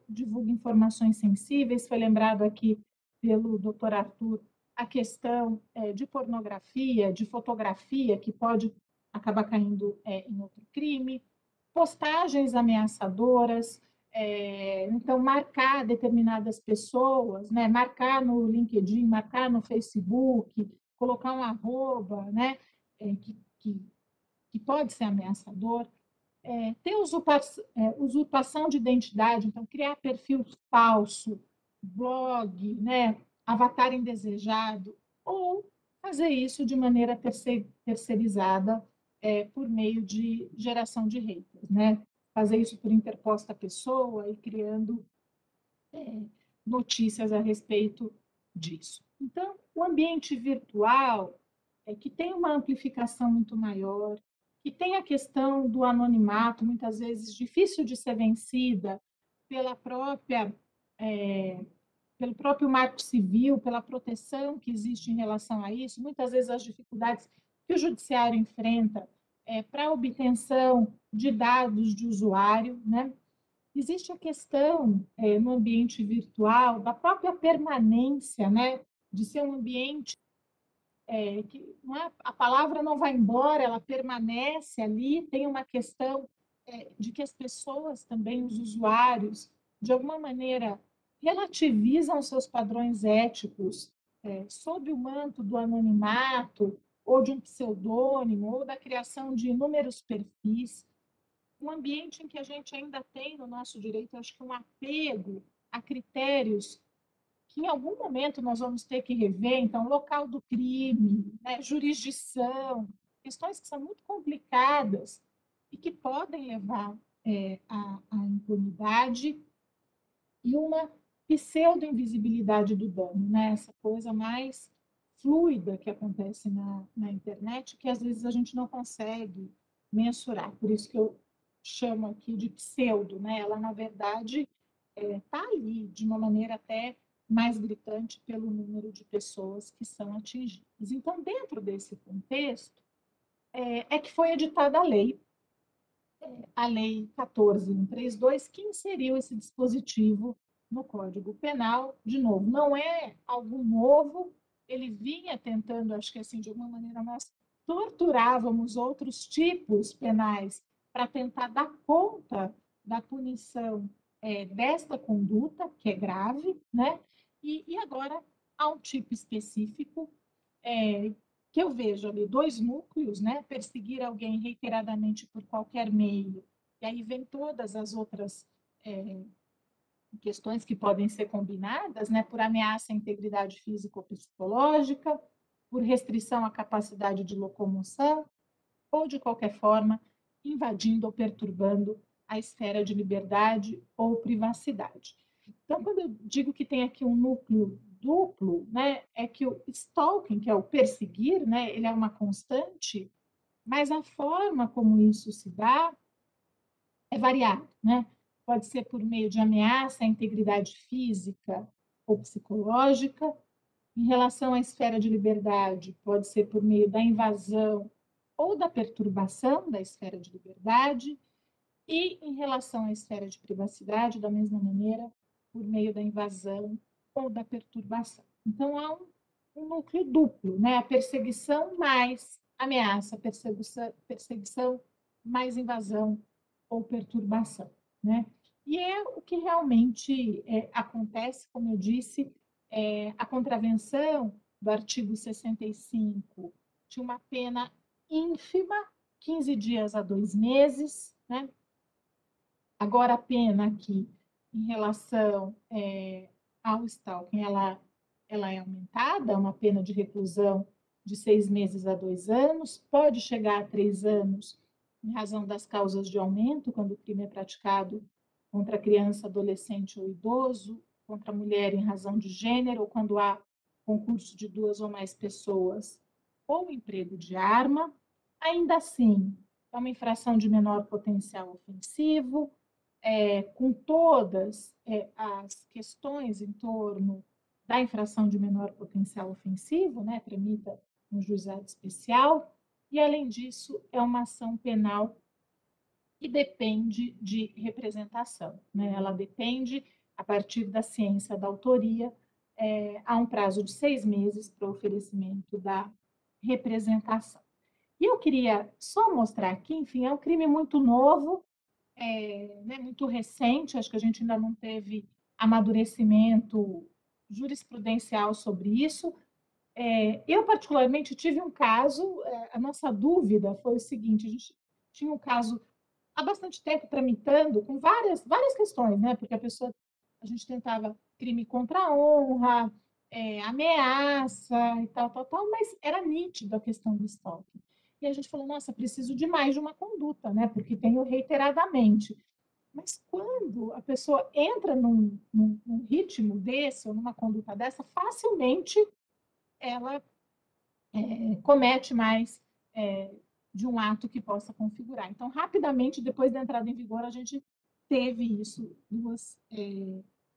divulga informações sensíveis, foi lembrado aqui pelo doutor Arthur a questão de pornografia, de fotografia, que pode acabar caindo em outro crime, postagens ameaçadoras, então marcar determinadas pessoas, né, marcar no LinkedIn, marcar no Facebook, colocar um arroba, né, que pode ser ameaçador. Ter usurpação de identidade, então criar perfil falso, blog, né, avatar indesejado, ou fazer isso de maneira terceirizada por meio de geração de haters, né? Fazer isso por interposta pessoa e criando notícias a respeito disso. Então, o ambiente virtual que tem uma amplificação muito maior, que tem a questão do anonimato, muitas vezes difícil de ser vencida pela própria, pelo próprio marco civil, pela proteção que existe em relação a isso, muitas vezes as dificuldades que o judiciário enfrenta para a obtenção de dados de usuário, né? Existe a questão no ambiente virtual da própria permanência, né? De ser um ambiente que não é, a palavra não vai embora, ela permanece ali. Tem uma questão de que as pessoas também, os usuários, de alguma maneira relativizam seus padrões éticos sob o manto do anonimato, ou de um pseudônimo, ou da criação de inúmeros perfis. Um ambiente em que a gente ainda tem no nosso direito, acho que um apego a critérios que em algum momento nós vamos ter que rever, então, local do crime, né, jurisdição, questões que são muito complicadas e que podem levar à impunidade e uma pseudo-invisibilidade do dano, né, essa coisa mais fluida que acontece na internet, que às vezes a gente não consegue mensurar. Por isso que eu chamo aqui de pseudo, né? Ela, na verdade, está ali de uma maneira até mais gritante pelo número de pessoas que são atingidas. Então, dentro desse contexto, que foi editada a Lei 14.132, que inseriu esse dispositivo no Código Penal. De novo, não é algo novo, ele vinha tentando, acho que assim, de alguma maneira, nós torturávamos outros tipos penais para tentar dar conta da punição desta conduta, que é grave, né? E agora há um tipo específico que eu vejo ali dois núcleos, né? Perseguir alguém reiteradamente por qualquer meio, e aí vem todas as outras questões que podem ser combinadas, né? Por ameaça à integridade física ou psicológica, por restrição à capacidade de locomoção, ou de qualquer forma invadindo ou perturbando a esfera de liberdade ou privacidade. Então, quando eu digo que tem aqui um núcleo duplo, né, é que o stalking, que é o perseguir, né, ele é uma constante, mas a forma como isso se dá é variado, né? Pode ser por meio de ameaça à integridade física ou psicológica, Em relação à esfera de liberdade, pode ser por meio da invasão ou da perturbação da esfera de liberdade, e em relação à esfera de privacidade, da mesma maneira, por meio da invasão ou da perturbação. Então, há um núcleo duplo, né? A perseguição mais ameaça, perseguição mais invasão ou perturbação, né? E é o que realmente acontece, como eu disse, a contravenção do artigo 65 tinha uma pena ínfima, 15 dias a 2 meses, né? Agora, a pena aqui, em relação ao stalking, ela é aumentada, é uma pena de reclusão de 6 meses a 2 anos, pode chegar a 3 anos, em razão das causas de aumento, quando o crime é praticado contra criança, adolescente ou idoso, contra a mulher em razão de gênero, ou quando há concurso de 2 ou mais pessoas, ou emprego de arma. Ainda assim, é uma infração de menor potencial ofensivo, com todas as questões em torno da infração de menor potencial ofensivo, né, tramita no juizado especial, e, além disso, é uma ação penal que depende de representação, né? Ela depende, a partir da ciência da autoria, há um prazo de 6 meses para o oferecimento da representação. E eu queria só mostrar aqui, enfim, é um crime muito novo, né, muito recente, acho que a gente ainda não teve amadurecimento jurisprudencial sobre isso. Eu, particularmente, tive um caso, a nossa dúvida foi o seguinte: a gente tinha um caso há bastante tempo tramitando, com várias questões, né? Porque a gente tentava crime contra a honra, ameaça e tal, mas era nítido a questão do stalking. E a gente falou, nossa, preciso de mais de uma conduta, né? Porque tenho reiteradamente. Mas quando a pessoa entra num ritmo desse, ou numa conduta dessa, facilmente ela comete mais de um ato que possa configurar. Então, rapidamente, depois da entrada em vigor, a gente teve isso,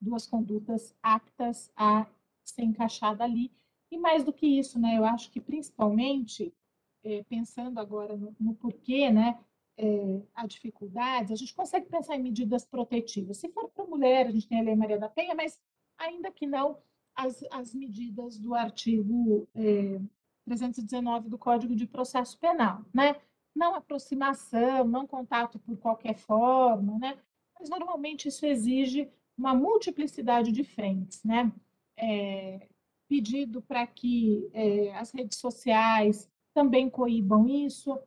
duas condutas aptas a ser encaixada ali. E mais do que isso, né, eu acho que principalmente, pensando agora no porquê, né, há dificuldades, a gente consegue pensar em medidas protetivas. Se for para mulher, a gente tem a Lei Maria da Penha, mas ainda que não, as medidas do artigo 319 do Código de Processo Penal, né? Não aproximação, não contato por qualquer forma, né? Mas normalmente isso exige uma multiplicidade de frentes, né? Pedido para que as redes sociais também coíbam isso,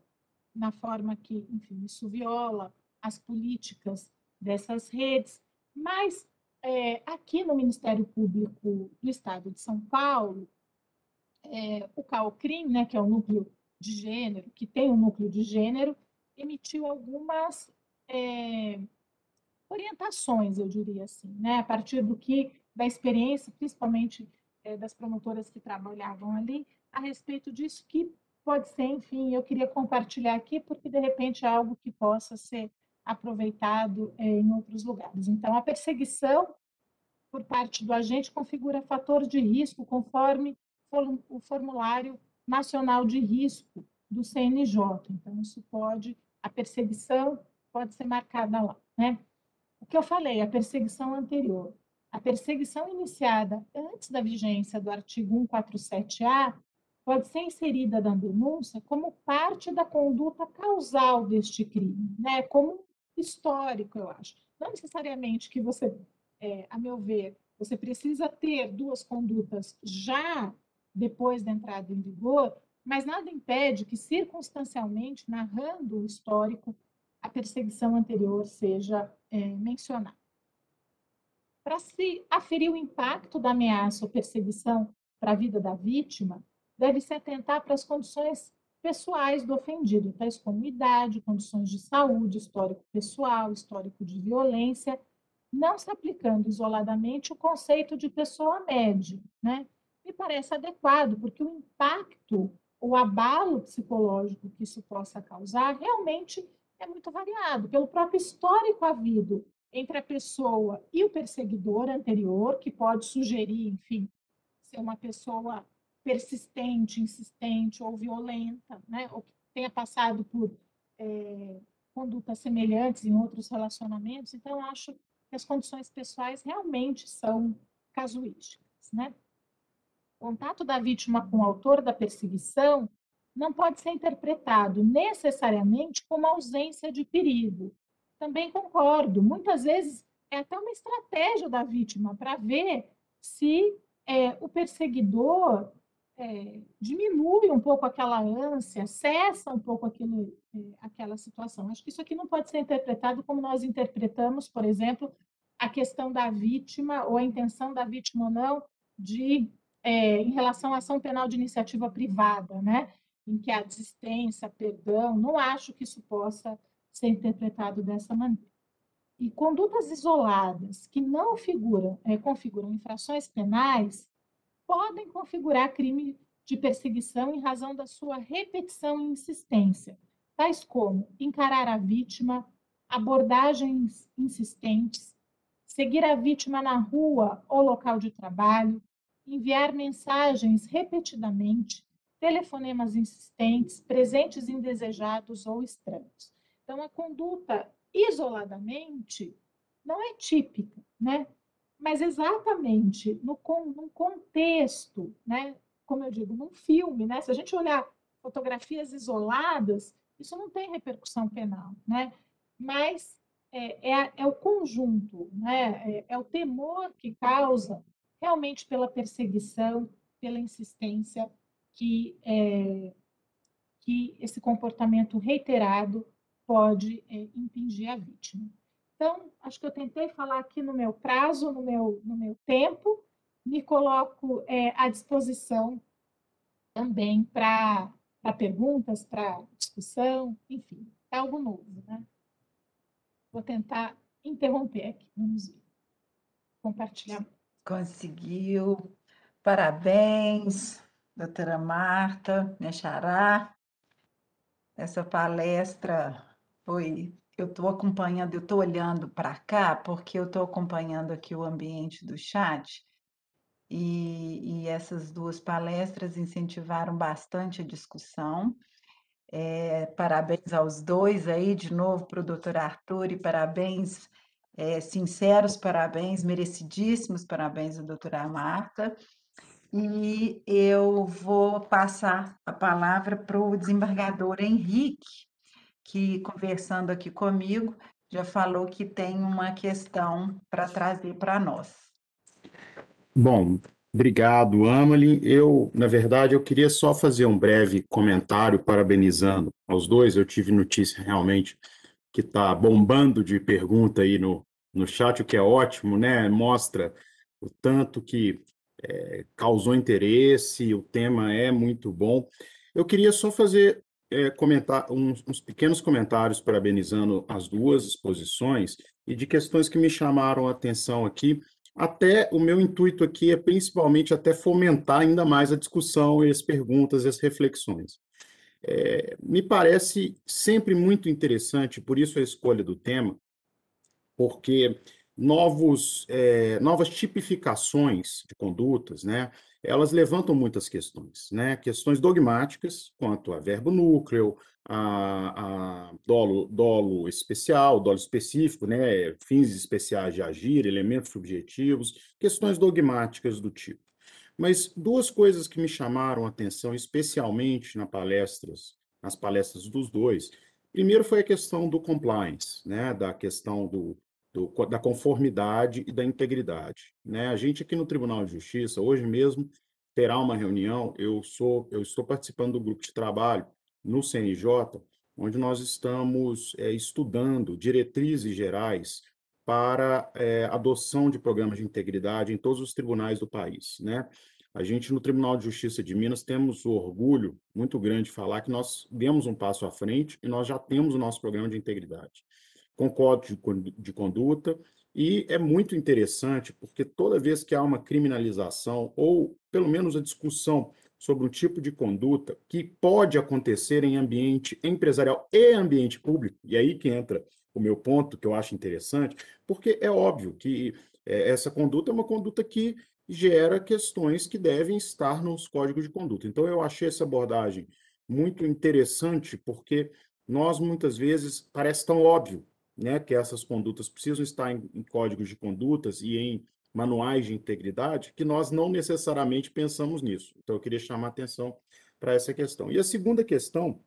na forma que, enfim, isso viola as políticas dessas redes, mas aqui no Ministério Público do Estado de São Paulo, o CAOCRIM, né, que é o núcleo de gênero, que tem um núcleo de gênero, emitiu algumas orientações, eu diria assim, né, a partir da experiência, principalmente das promotoras que trabalhavam ali, a respeito disso, que pode ser, enfim, eu queria compartilhar aqui, porque de repente é algo que possa ser aproveitado em outros lugares. Então, a perseguição por parte do agente configura fator de risco conforme o formulário nacional de risco do CNJ. Então, a perseguição pode ser marcada lá, né? O que eu falei, a perseguição anterior. A perseguição iniciada antes da vigência do artigo 147-A pode ser inserida na denúncia como parte da conduta causal deste crime, né? Como histórico, eu acho. Não necessariamente que você, a meu ver, você precisa ter 2 condutas já depois da entrada em vigor, mas nada impede que, circunstancialmente, narrando o histórico, a perseguição anterior seja mencionada. Para se aferir o impacto da ameaça ou perseguição para a vida da vítima, deve-se atentar para as condições pessoais do ofendido, tais como idade, condições de saúde, histórico pessoal, histórico de violência, não se aplicando isoladamente o conceito de pessoa média, né? Me parece adequado, porque o impacto, o abalo psicológico que isso possa causar, realmente é muito variado, pelo próprio histórico havido entre a pessoa e o perseguidor anterior, que pode sugerir, enfim, ser uma pessoa persistente, insistente ou violenta, né? Ou que tenha passado por condutas semelhantes em outros relacionamentos. Então, eu acho que as condições pessoais realmente são casuísticas, né? O contato da vítima com o autor da perseguição não pode ser interpretado necessariamente como ausência de perigo. Também concordo, muitas vezes é até uma estratégia da vítima para ver se o perseguidor diminui um pouco aquela ânsia, cessa um pouco aquela situação. Acho que isso aqui não pode ser interpretado como nós interpretamos, por exemplo, a questão da vítima ou a intenção da vítima ou não de em relação à ação penal de iniciativa privada, né? Em que há desistência, perdão, não acho que isso possa ser interpretado dessa maneira. E condutas isoladas que não configuram infrações penais podem configurar crime de perseguição em razão da sua repetição e insistência, tais como encarar a vítima, abordagens insistentes, seguir a vítima na rua ou local de trabalho, enviar mensagens repetidamente, telefonemas insistentes, presentes indesejados ou estranhos. Então, a conduta isoladamente não é típica, né? Mas exatamente num contexto, né? Como eu digo, num filme, né? Se a gente olhar fotografias isoladas, isso não tem repercussão penal, né? Mas é o conjunto, né? É o temor que causa realmente pela perseguição, pela insistência que esse comportamento reiterado pode impingir a vítima. Então, acho que eu tentei falar aqui no meu prazo, no meu tempo, me coloco à disposição também para perguntas, para discussão, enfim, é algo novo, né? Vou tentar interromper aqui, vamos ver. Compartilhar. Conseguiu. Parabéns, doutora Marta, minha xará. Essa palestra foi. Eu estou acompanhando, eu estou olhando para cá, porque eu estou acompanhando aqui o ambiente do chat, e essas duas palestras incentivaram bastante a discussão. Parabéns aos dois aí, de novo, para o doutor Arthur, e parabéns, sinceros parabéns, merecidíssimos parabéns à doutora Marta. E eu vou passar a palavra para o desembargador Henrique, que, conversando aqui comigo, já falou que tem uma questão para trazer para nós. Bom, obrigado, Amalie. Na verdade, eu queria só fazer um breve comentário parabenizando aos dois. Eu tive notícia realmente que está bombando de pergunta aí no chat, o que é ótimo, né? Mostra o tanto que causou interesse, o tema é muito bom. Eu queria só fazer comentar uns pequenos comentários parabenizando as duas exposições e de questões que me chamaram a atenção aqui. Até o meu intuito aqui é principalmente até fomentar ainda mais a discussão, e as perguntas e as reflexões. Me parece sempre muito interessante, por isso a escolha do tema, porque novas tipificações de condutas, né, elas levantam muitas questões, né, questões dogmáticas quanto a verbo núcleo, a dolo especial, dolo específico, né, fins especiais de agir, elementos subjetivos, questões dogmáticas do tipo. Mas duas coisas que me chamaram a atenção, especialmente nas palestras dos dois. Primeiro foi a questão do compliance, né, da questão da conformidade e da integridade, né? A gente aqui no Tribunal de Justiça, hoje mesmo, terá uma reunião, eu estou participando do grupo de trabalho no CNJ, onde nós estamos estudando diretrizes gerais para adoção de programas de integridade em todos os tribunais do país, né? A gente, no Tribunal de Justiça de Minas, temos o orgulho muito grande de falar que nós demos um passo à frente e nós já temos o nosso programa de integridade com código de conduta, e é muito interessante porque toda vez que há uma criminalização ou pelo menos a discussão sobre um tipo de conduta que pode acontecer em ambiente empresarial e ambiente público, e aí que entra o meu ponto que eu acho interessante, porque é óbvio que essa conduta é uma conduta que gera questões que devem estar nos códigos de conduta. Então, eu achei essa abordagem muito interessante, porque nós, muitas vezes, parece tão óbvio, né, que essas condutas precisam estar em códigos de condutas e em manuais de integridade, que nós não necessariamente pensamos nisso. Então, eu queria chamar a atenção para essa questão. E a segunda questão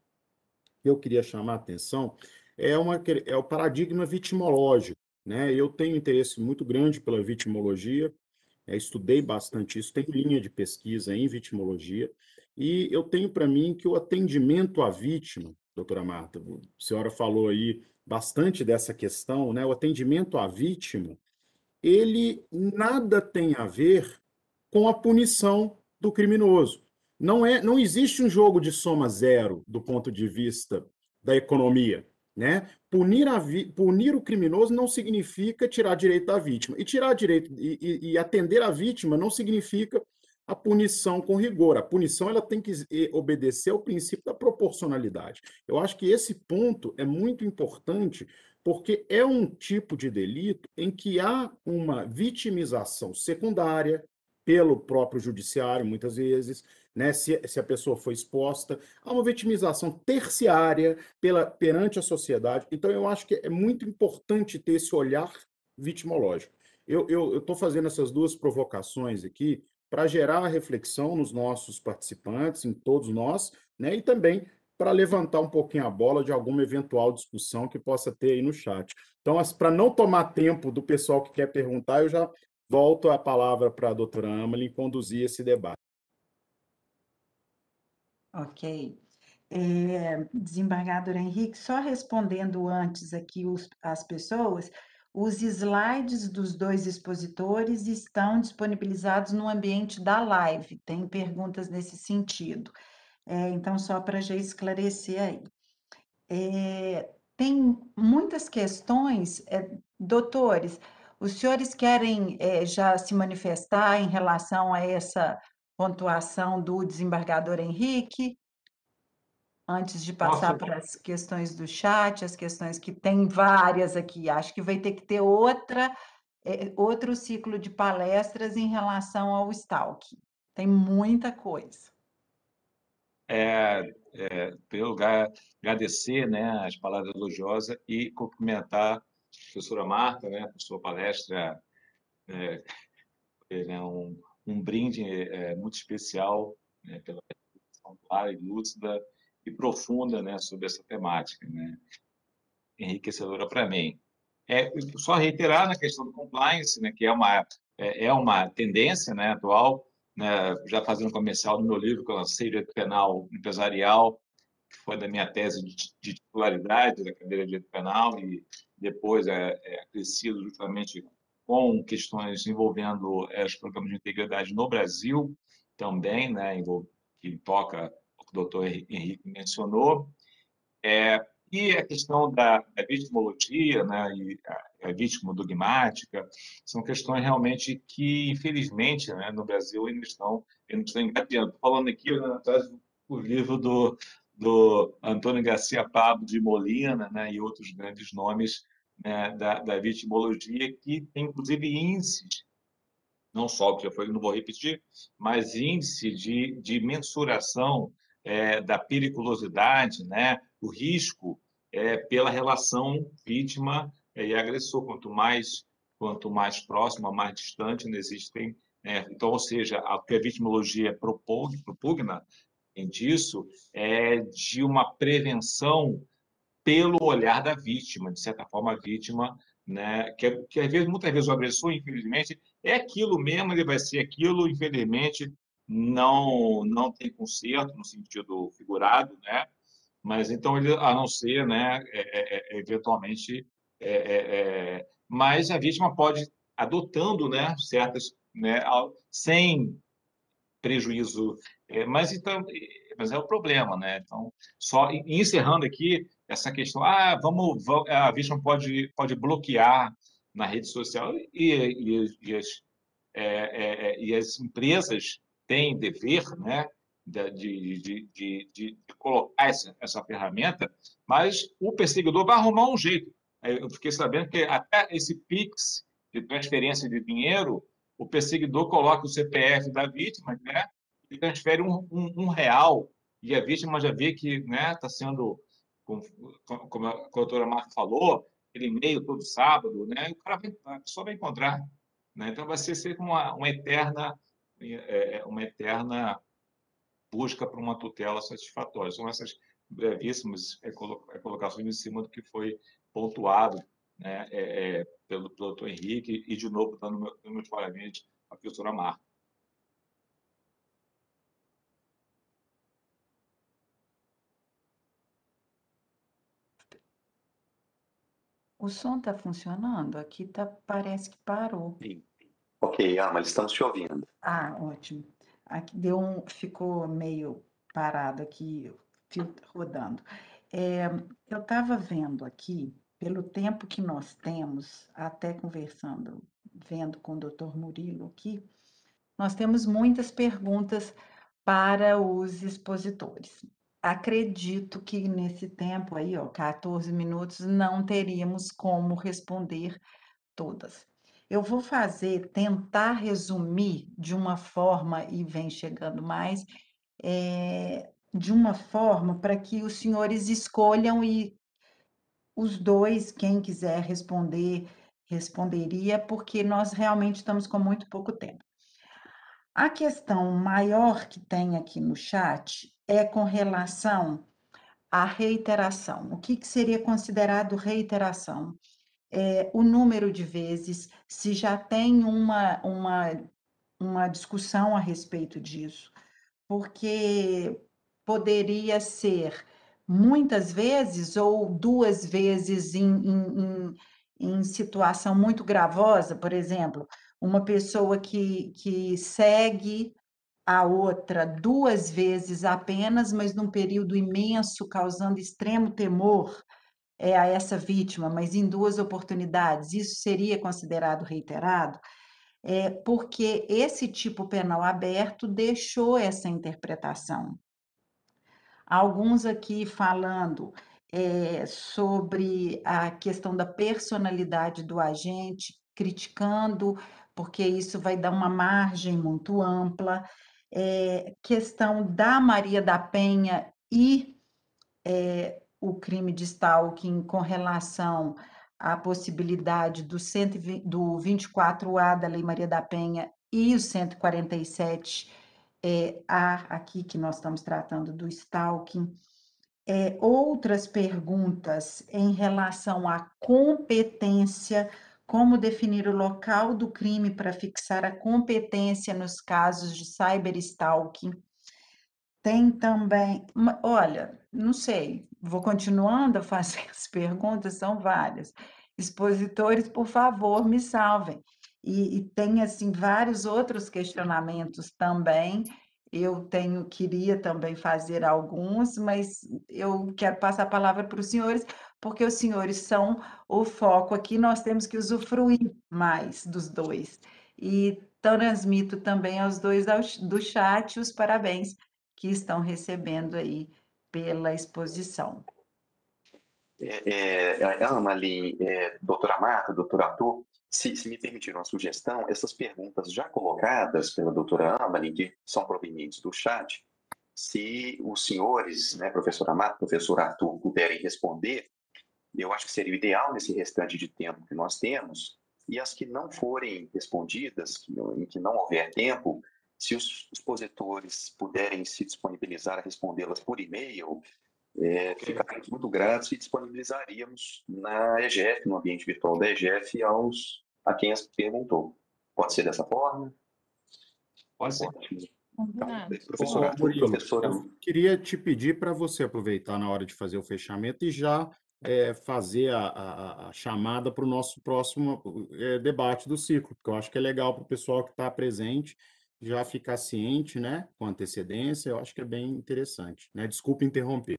que eu queria chamar a atenção é o paradigma vitimológico, né? Eu tenho interesse muito grande pela vitimologia, estudei bastante isso, tenho linha de pesquisa em vitimologia, e eu tenho para mim que o atendimento à vítima, doutora Marta, a senhora falou aí bastante dessa questão, né? O atendimento à vítima, ele nada tem a ver com a punição do criminoso. Não existe um jogo de soma zero do ponto de vista da economia, né? Punir o criminoso não significa tirar direito da vítima. E tirar direito e atender a vítima não significa a punição com rigor. A punição ela tem que obedecer ao princípio da proporcionalidade. Eu acho que esse ponto é muito importante porque é um tipo de delito em que há uma vitimização secundária pelo próprio judiciário, muitas vezes, né, se a pessoa foi exposta, há uma vitimização terciária perante a sociedade. Então, eu acho que é muito importante ter esse olhar vitimológico. Eu estou fazendo essas duas provocações aqui para gerar reflexão nos nossos participantes, em todos nós, né, e também para levantar um pouquinho a bola de alguma eventual discussão que possa ter aí no chat. Então, para não tomar tempo do pessoal que quer perguntar, eu já volto a palavra para a doutora Amelie conduzir esse debate. Ok. Desembargador Henrique, só respondendo antes aqui as pessoas, os slides dos dois expositores estão disponibilizados no ambiente da live, tem perguntas nesse sentido. Então, só para já esclarecer aí. Tem muitas questões, doutores, os senhores querem já se manifestar em relação a essa pontuação do desembargador Henrique, antes de passar Posso? para as questões do chat, as questões que tem várias aqui. Acho que vai ter que ter outro ciclo de palestras em relação ao stalking. Tem muita coisa. Em primeiro lugar, agradecer, né, as palavras elogiosas e cumprimentar a professora Marta, né, por sua palestra. É um brinde muito especial, né, pela reflexão clara e lúcida e profunda, né, sobre essa temática, né, enriquecedora para mim. Só reiterar na questão do compliance, né, que é uma tendência, né, atual, né, já fazendo comercial do meu livro que eu lancei, Direito Penal Empresarial, que foi da minha tese de titularidade da cadeira de Direito Penal e depois crescido justamente com questões envolvendo os programas de integridade no Brasil também, né, que toca o que o doutor Henrique mencionou. E a questão da vitimologia, né, e a vítima dogmática, são questões realmente que, infelizmente, né, no Brasil ainda estão engateando. Estou falando aqui, né, atrás do livro do Antônio Garcia Pablo de Molina, né, e outros grandes nomes, né, da vitimologia, que tem, inclusive, índices, não só o que já foi, não vou repetir, mas índice de mensuração da periculosidade, né, o risco pela relação vítima e agressor. Quanto mais próxima, mais distante, não existem. Então, ou seja, o que a vitimologia propugna disso é de uma prevenção pelo olhar da vítima, de certa forma, a vítima, né, que às vezes, muitas vezes o agressor, infelizmente, é aquilo mesmo, ele vai ser aquilo, infelizmente, não tem conserto no sentido figurado, né? Mas então ele, a não ser, né, eventualmente, mas a vítima pode adotando, né, certas, né, sem prejuízo, mas então, mas é o problema, né? Então, só encerrando aqui essa questão, a vítima pode bloquear na rede social e as empresas têm dever, né, de colocar essa ferramenta, mas o perseguidor vai arrumar um jeito. Eu fiquei sabendo que até esse Pix de transferência de dinheiro o perseguidor coloca o CPF da vítima, né? E transfere um real, e a vítima já vê que, né, está sendo, como a doutora Marta falou, aquele e-mail todo sábado, né? E a pessoa vai encontrar, né? Então vai ser sempre uma eterna busca por uma tutela satisfatória. São essas brevíssimas colocações em cima do que foi pontuado, né, pelo doutor Henrique, e, de novo, dando meus parabéns à professora Marta. O som está funcionando? Aqui tá, parece que parou. Sim. Ok, Ama, estamos te ouvindo. Ah, ótimo. Aqui ficou meio parado aqui, rodando. Eu estava vendo aqui, pelo tempo que nós temos, até conversando, vendo com o doutor Murilo aqui, nós temos muitas perguntas para os expositores. Acredito que nesse tempo aí, ó, 14 minutos, não teríamos como responder todas. Eu vou tentar resumir de uma forma, e vem chegando mais, de uma forma para que os senhores escolham e os dois, quem quiser responder, responderia, porque nós realmente estamos com muito pouco tempo. A questão maior que tem aqui no chat é com relação à reiteração. O que seria considerado reiteração? O número de vezes, se já tem uma discussão a respeito disso, porque poderia ser muitas vezes ou 2 vezes em situação muito gravosa, por exemplo, uma pessoa que segue a outra 2 vezes apenas, mas num período imenso, causando extremo temor a essa vítima, mas em 2 oportunidades, isso seria considerado reiterado? Porque esse tipo penal aberto deixou essa interpretação. Alguns aqui falando sobre a questão da personalidade do agente, criticando, porque isso vai dar uma margem muito ampla. Questão da Maria da Penha e o crime de stalking com relação à possibilidade do 24A da Lei Maria da Penha e o 147 aqui que nós estamos tratando do stalking. Outras perguntas em relação à competência, como definir o local do crime para fixar a competência nos casos de cyberstalking. Tem também, olha, não sei, vou continuando a fazer as perguntas, são várias. Expositores, por favor, me salvem. E tem, assim, vários outros questionamentos também. Queria também fazer alguns, mas eu quero passar a palavra para os senhores, porque os senhores são o foco aqui, nós temos que usufruir mais dos dois. E transmito também aos dois do chat os parabéns que estão recebendo aí pela exposição. Amalie, doutora Marta, doutor Arthur, se me permitir uma sugestão, essas perguntas já colocadas pela doutora Amalie, que são provenientes do chat, se os senhores, né, professora Marta, professor Arthur, puderem responder, eu acho que seria o ideal nesse restante de tempo que nós temos, e as que não forem respondidas, em que não houver tempo, se os expositores puderem se disponibilizar a respondê-las por e-mail, ficaríamos muito gratos e disponibilizaríamos na EGF, no ambiente virtual da EGF, a quem as perguntou. Pode ser dessa forma? Pode ser. Combinado. Professor Arthur, Murilo, professora... eu queria te pedir para você aproveitar na hora de fazer o fechamento e já fazer a chamada para o nosso próximo debate do ciclo, porque eu acho que é legal para o pessoal que está presente já ficar ciente, né, com antecedência, eu acho que é bem interessante, né? Desculpe interromper.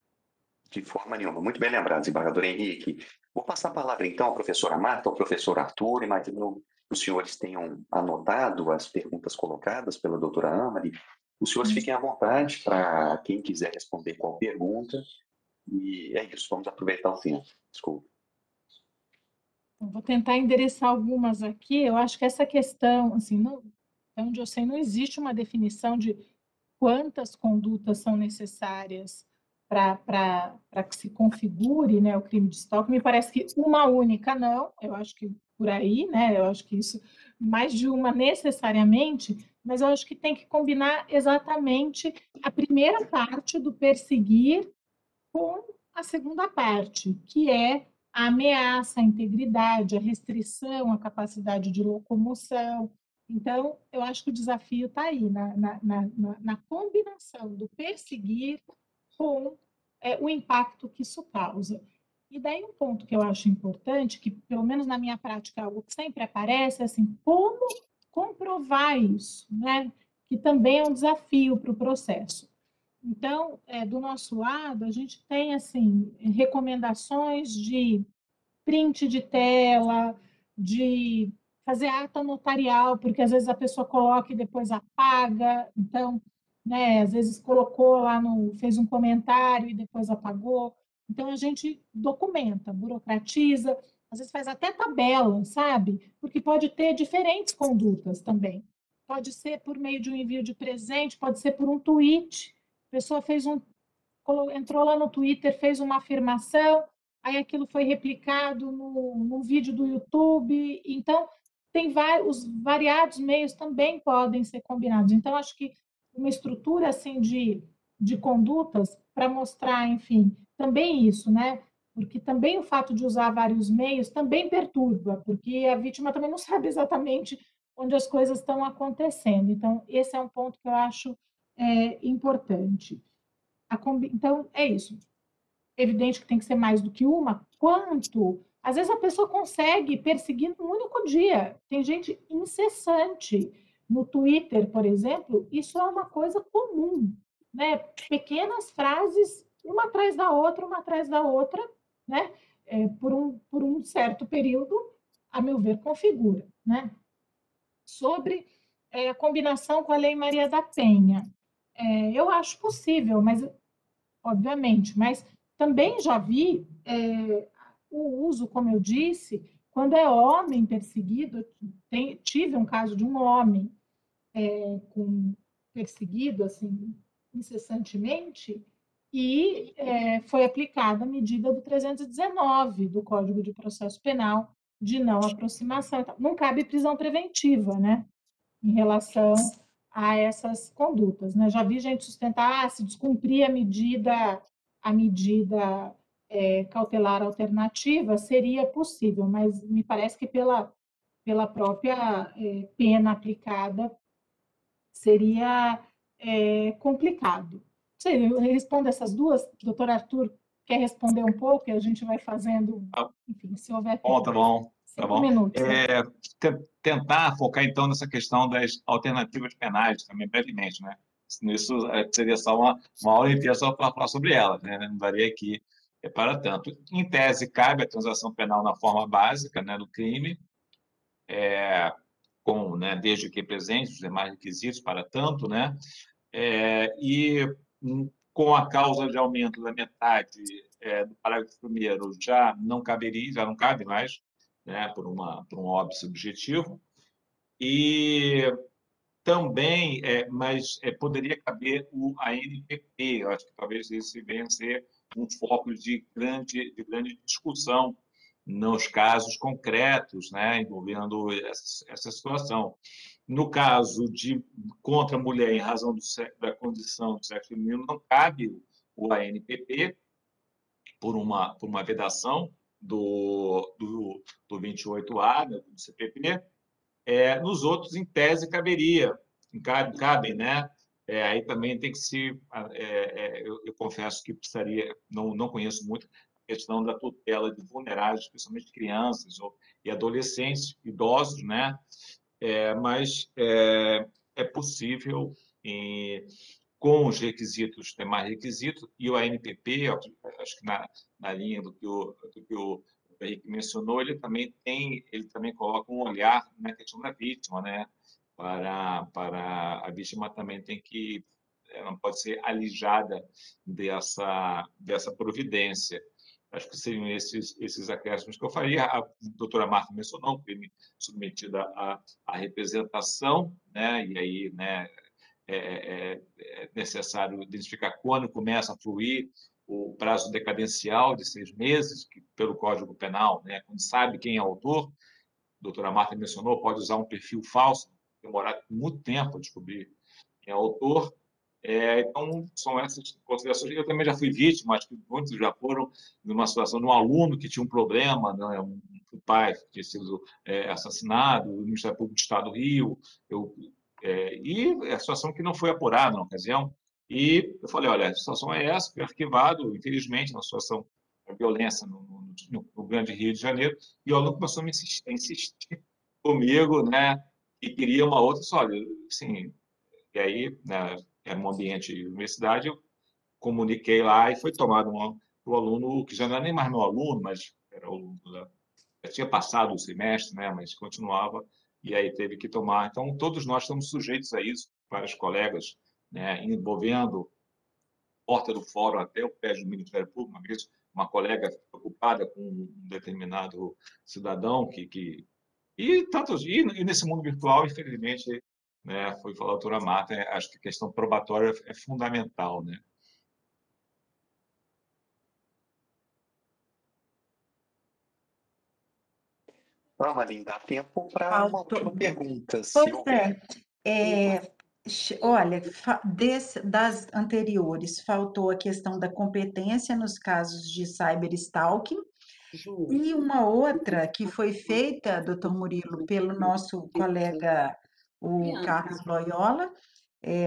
De forma nenhuma. Muito bem lembrado, desembargador Henrique. Vou passar a palavra, então, à professora Marta, ao professor Arthur. Imagino que os senhores tenham anotado as perguntas colocadas pela doutora Amalie. Os senhores fiquem à vontade para quem quiser responder qual pergunta. E é isso, vamos aproveitar o tempo. Desculpe. Eu vou tentar endereçar algumas aqui. Eu acho que essa questão, assim, não, até onde eu sei, não existe uma definição de quantas condutas são necessárias para que se configure, né, o crime de stalking. Me parece que uma única não, eu acho que por aí, né, eu acho que isso, mais de uma necessariamente, mas eu acho que tem que combinar exatamente a primeira parte do perseguir com a segunda parte, que é a ameaça à integridade, a restrição à capacidade de locomoção. Então, eu acho que o desafio está aí, na combinação do perseguir com o impacto que isso causa. E daí um ponto que eu acho importante, que pelo menos na minha prática é algo que sempre aparece, é assim, como comprovar isso, né? Que também é um desafio para o processo. Então, do nosso lado, a gente tem assim recomendações de print de tela, de fazer ata notarial, porque às vezes a pessoa coloca e depois apaga. Então, né, às vezes colocou lá no, fez um comentário e depois apagou. Então a gente documenta, burocratiza, às vezes faz até tabela, sabe? Porque pode ter diferentes condutas também. Pode ser por meio de um envio de presente, pode ser por um tweet. A pessoa fez um, entrou lá no Twitter, fez uma afirmação, aí aquilo foi replicado no vídeo do YouTube. Então, tem os variados meios também podem ser combinados. Então, acho que uma estrutura assim de condutas para mostrar, enfim, também isso, né? Porque também o fato de usar vários meios também perturba, porque a vítima também não sabe exatamente onde as coisas estão acontecendo. Então, esse é um ponto que eu acho importante. Então, é isso. Evidente que tem que ser mais do que uma. Quanto? Às vezes a pessoa consegue perseguir num único dia. Tem gente incessante. No Twitter, por exemplo, isso é uma coisa comum. Né? Pequenas frases, uma atrás da outra, né? Por um certo período, a meu ver, configura. Né? Sobre a combinação com a Lei Maria da Penha. Eu acho possível, mas obviamente, mas também já vi o uso, como eu disse, quando é homem perseguido. Tive um caso de um homem perseguido assim incessantemente e foi aplicada a medida do 319 do Código de Processo Penal de não aproximação. Então, não cabe prisão preventiva, né? Em relação a essas condutas, né? Já vi gente sustentar, se descumprir a medida cautelar alternativa, seria possível, mas me parece que pela própria pena aplicada seria complicado. Não sei, eu respondo essas duas, doutor Arthur quer responder um pouco e a gente vai fazendo, enfim, se houver tempo. Tá bom. Tá 5 bom. minutos. Né? Tentar focar, então, nessa questão das alternativas penais, também brevemente, né? Isso seria só uma hora inteira só para falar sobre elas, né? Não daria aqui para tanto. Em tese, cabe a transação penal na forma básica, né, do crime, né, desde que presente os demais requisitos para tanto, né? E com a causa de aumento da metade do parágrafo 1º já não caberia, já não cabe mais, né, por um óbvio subjetivo, e também, mas poderia caber o ANPP. Eu acho que talvez esse venha a ser um foco de grande discussão nos casos concretos, né, envolvendo essa situação. No caso de contra a mulher em razão da condição de sexo feminino, não cabe o ANPP por uma vedação do 28A, né, do CPP. Nos outros, em tese, caberia, cabem, né? Aí também tem que se... eu confesso que precisaria, não conheço muito, a questão da tutela de vulneráveis, especialmente crianças e adolescentes, idosos, né? Mas é possível, com os requisitos, tem mais requisitos, e o ANPP, acho que na linha do que o Henrique mencionou, ele também coloca um olhar na questão da vítima, né? Para a vítima também não pode ser alijada dessa providência. Acho que seriam esses acréscimos que eu faria. A doutora Marta mencionou, crime submetida à representação, né? E aí, né, é necessário identificar quando começa a fluir o prazo decadencial de 6 meses, que, pelo Código Penal, né, quando sabe quem é o autor, a doutora Marta mencionou, pode usar um perfil falso, demorar muito tempo a descobrir quem é o autor. Então, são essas considerações. Eu também já fui vítima, acho que muitos já foram, numa situação de um aluno que tinha um problema, né? O pai tinha sido assassinado, o Ministério Público do Estado do Rio, e a situação que não foi apurada na ocasião. E eu falei, olha, a situação é essa, foi arquivado, infelizmente, na situação de violência no Grande Rio de Janeiro, e o aluno começou a insistir comigo, né? E queria uma outra, só, olha, assim, e aí, né, era um ambiente de universidade, eu comuniquei lá e foi tomado o aluno, que já não era nem mais meu aluno, mas era aluno já tinha passado o semestre, né, mas continuava, e aí teve que tomar. Então, todos nós estamos sujeitos a isso, vários colegas, né, envolvendo porta do fórum até o pé do Ministério Público, uma vez uma colega preocupada com um determinado cidadão e nesse mundo virtual, infelizmente, né, foi falar a doutora Marta, acho que a questão probatória é fundamental, né? Marinho, dá tempo para uma última pergunta, se Pois houver. olha, das anteriores, faltou a questão da competência nos casos de cyberstalking, e uma outra que foi feita, doutor Murilo, pelo nosso colega, o Carlos Loyola,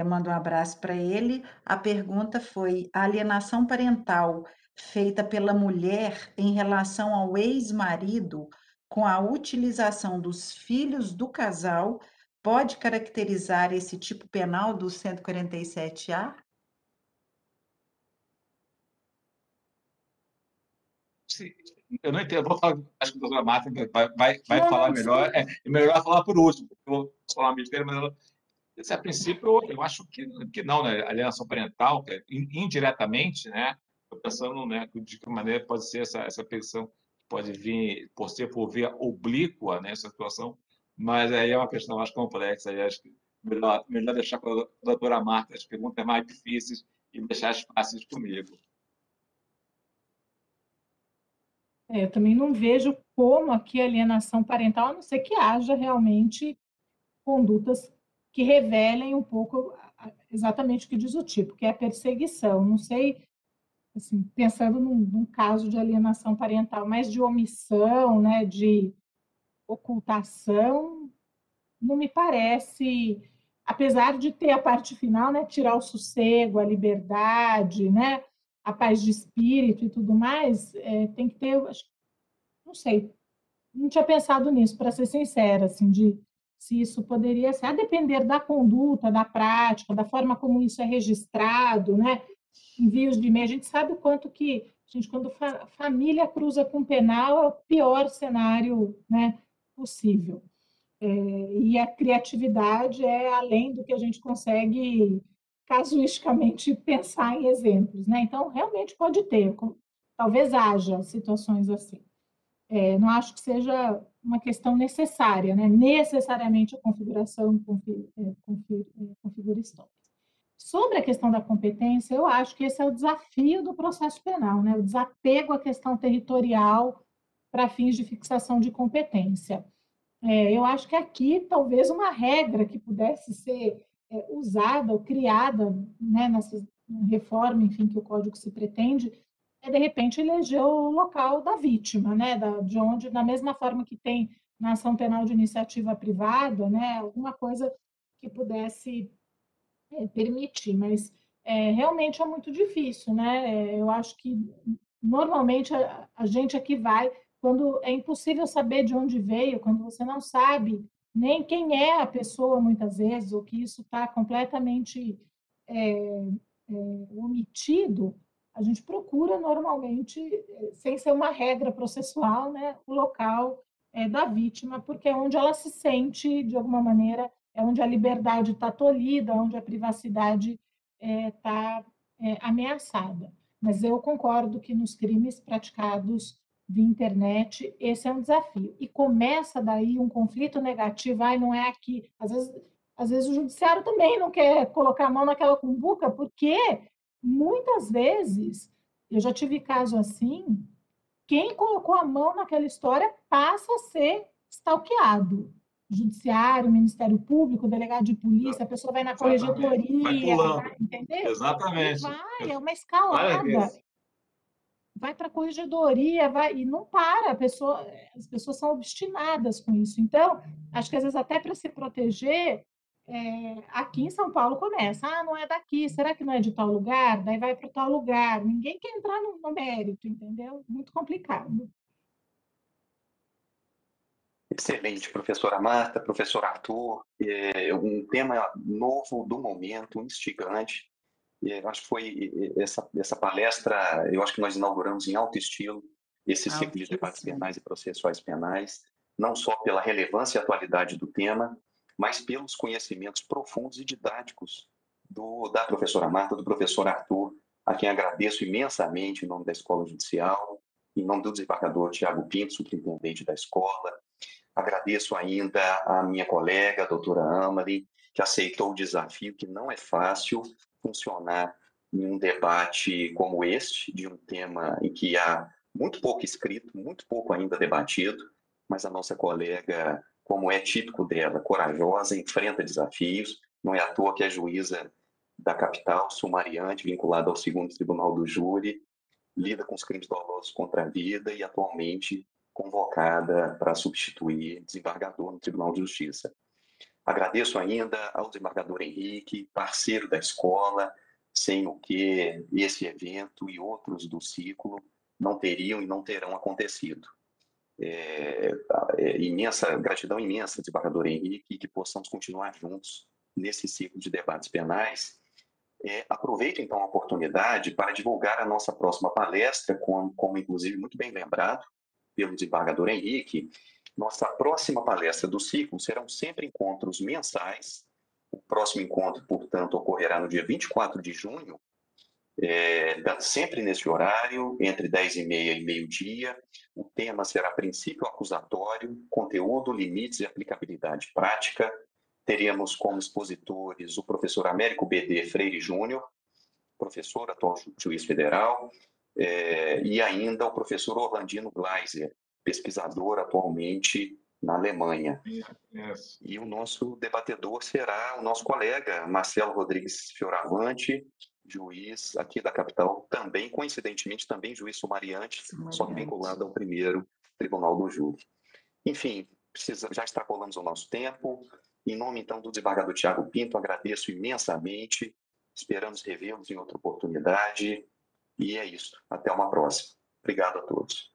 mando um abraço para ele. A pergunta foi: a alienação parental feita pela mulher em relação ao ex-marido com a utilização dos filhos do casal pode caracterizar esse tipo penal do 147A? Sim, eu não entendo, vou falar, acho que a doutora Marta vai Não, falar não, melhor, é melhor falar por último, porque eu vou falar uma besteira, mas a princípio, eu acho que não, né? Alienação parental, indiretamente, né? Estou pensando, né, de que maneira pode ser essa pensão, pode vir por via oblíqua, né, essa situação, mas aí é uma questão mais complexa, aí acho que melhor deixar com a doutora Marta as perguntas mais difíceis e deixar as fáceis comigo. Eu também não vejo como aqui a alienação parental, a não ser que haja realmente condutas que revelem um pouco exatamente o que diz o tipo, que é a perseguição. Não sei, assim, pensando num caso de alienação parental, mas de omissão, né, de ocultação, não me parece, apesar de ter a parte final, né, tirar o sossego, a liberdade, né, a paz de espírito e tudo mais, tem que ter, não sei, não tinha pensado nisso, para ser sincera, assim, de se isso poderia ser, a depender da conduta, da prática, da forma como isso é registrado, né? Envios de e-mail, a gente sabe o quanto que, gente, quando família cruza com penal, é o pior cenário, né, possível. E a criatividade é além do que a gente consegue casuisticamente pensar em exemplos, né? Então, realmente pode ter, talvez haja situações assim. Não acho que seja uma questão necessária, né? Necessariamente a configuração configura histórias. Sobre a questão da competência, eu acho que esse é o desafio do processo penal, né? O desapego à questão territorial para fins de fixação de competência. Eu acho que aqui talvez uma regra que pudesse ser usada ou criada, né, nessa reforma, enfim, que o código se pretende, de repente eleger o local da vítima, né, de onde, da mesma forma que tem na ação penal de iniciativa privada, né, alguma coisa que pudesse permitir, mas realmente é muito difícil, né? Eu acho que normalmente a gente aqui vai quando é impossível saber de onde veio, quando você não sabe nem quem é a pessoa muitas vezes, ou que isso está completamente omitido, a gente procura normalmente, sem ser uma regra processual, né, o local da vítima, porque é onde ela se sente, de alguma maneira, é onde a liberdade está tolhida, onde a privacidade está ameaçada. Mas eu concordo que nos crimes praticados via internet, esse é um desafio. E começa daí um conflito negativo, ai, não é aqui. Às vezes o judiciário também não quer colocar a mão naquela cumbuca, porque muitas vezes, eu já tive caso assim, quem colocou a mão naquela história passa a ser stalkeado. Judiciário, Ministério Público, delegado de polícia, a pessoa vai na Exatamente. Vai corregedoria, pulando. entendeu? E Exatamente. vai, é uma Várias escalada. vezes. Vai para a corregedoria, vai, e não para, as pessoas são obstinadas com isso. Então, acho que às vezes até para se proteger, aqui em São Paulo começa, não é daqui, será que não é de tal lugar? Daí vai para tal lugar. Ninguém quer entrar no mérito, entendeu? Muito complicado. Excelente, professora Marta, professor Arthur. Um tema novo do momento, instigante. Eu acho que foi essa palestra, eu acho que nós inauguramos em alto estilo esse ciclo de debates penais e processuais penais, não só pela relevância e atualidade do tema, mas pelos conhecimentos profundos e didáticos da professora Marta, do professor Arthur, a quem agradeço imensamente em nome da Escola Judicial, em nome do desembargador Tiago Pinto, superintendente da escola. Agradeço ainda a minha colega, a doutora Amalie, que aceitou o desafio, que não é fácil funcionar em um debate como este, de um tema em que há muito pouco escrito, muito pouco ainda debatido, mas a nossa colega, como é típico dela, corajosa, enfrenta desafios, não é à toa que é juíza da capital, sumariante, vinculada ao 2º Tribunal do Júri, lida com os crimes dolosos contra a vida e atualmente convocada para substituir desembargador no Tribunal de Justiça. Agradeço ainda ao desembargador Henrique, parceiro da escola, sem o que esse evento e outros do ciclo não teriam e não terão acontecido. Gratidão imensa, desembargador Henrique, e que possamos continuar juntos nesse ciclo de debates penais. Aproveito então a oportunidade para divulgar a nossa próxima palestra, como inclusive muito bem lembrado pelo desembargador Henrique. Nossa próxima palestra do ciclo serão sempre encontros mensais. O próximo encontro, portanto, ocorrerá no dia 24 de junho, sempre nesse horário, entre 10h30 e meio-dia. O tema será princípio acusatório, conteúdo, limites e aplicabilidade prática. Teremos como expositores o professor Américo B.D. Freire Júnior, professor, atual juiz federal, e ainda o professor Orlandino Gleiser, pesquisador atualmente na Alemanha. Yes. E o nosso debatedor será o nosso colega Marcelo Rodrigues Fioravante, juiz aqui da capital, também, coincidentemente, também juiz sumariante, só que vinculado ao 1º Tribunal do Júri. Enfim, já extrapolamos o nosso tempo. Em nome, então, do desembargador Tiago Pinto, agradeço imensamente. Esperamos revê-los em outra oportunidade. E é isso. Até uma próxima. Obrigado a todos.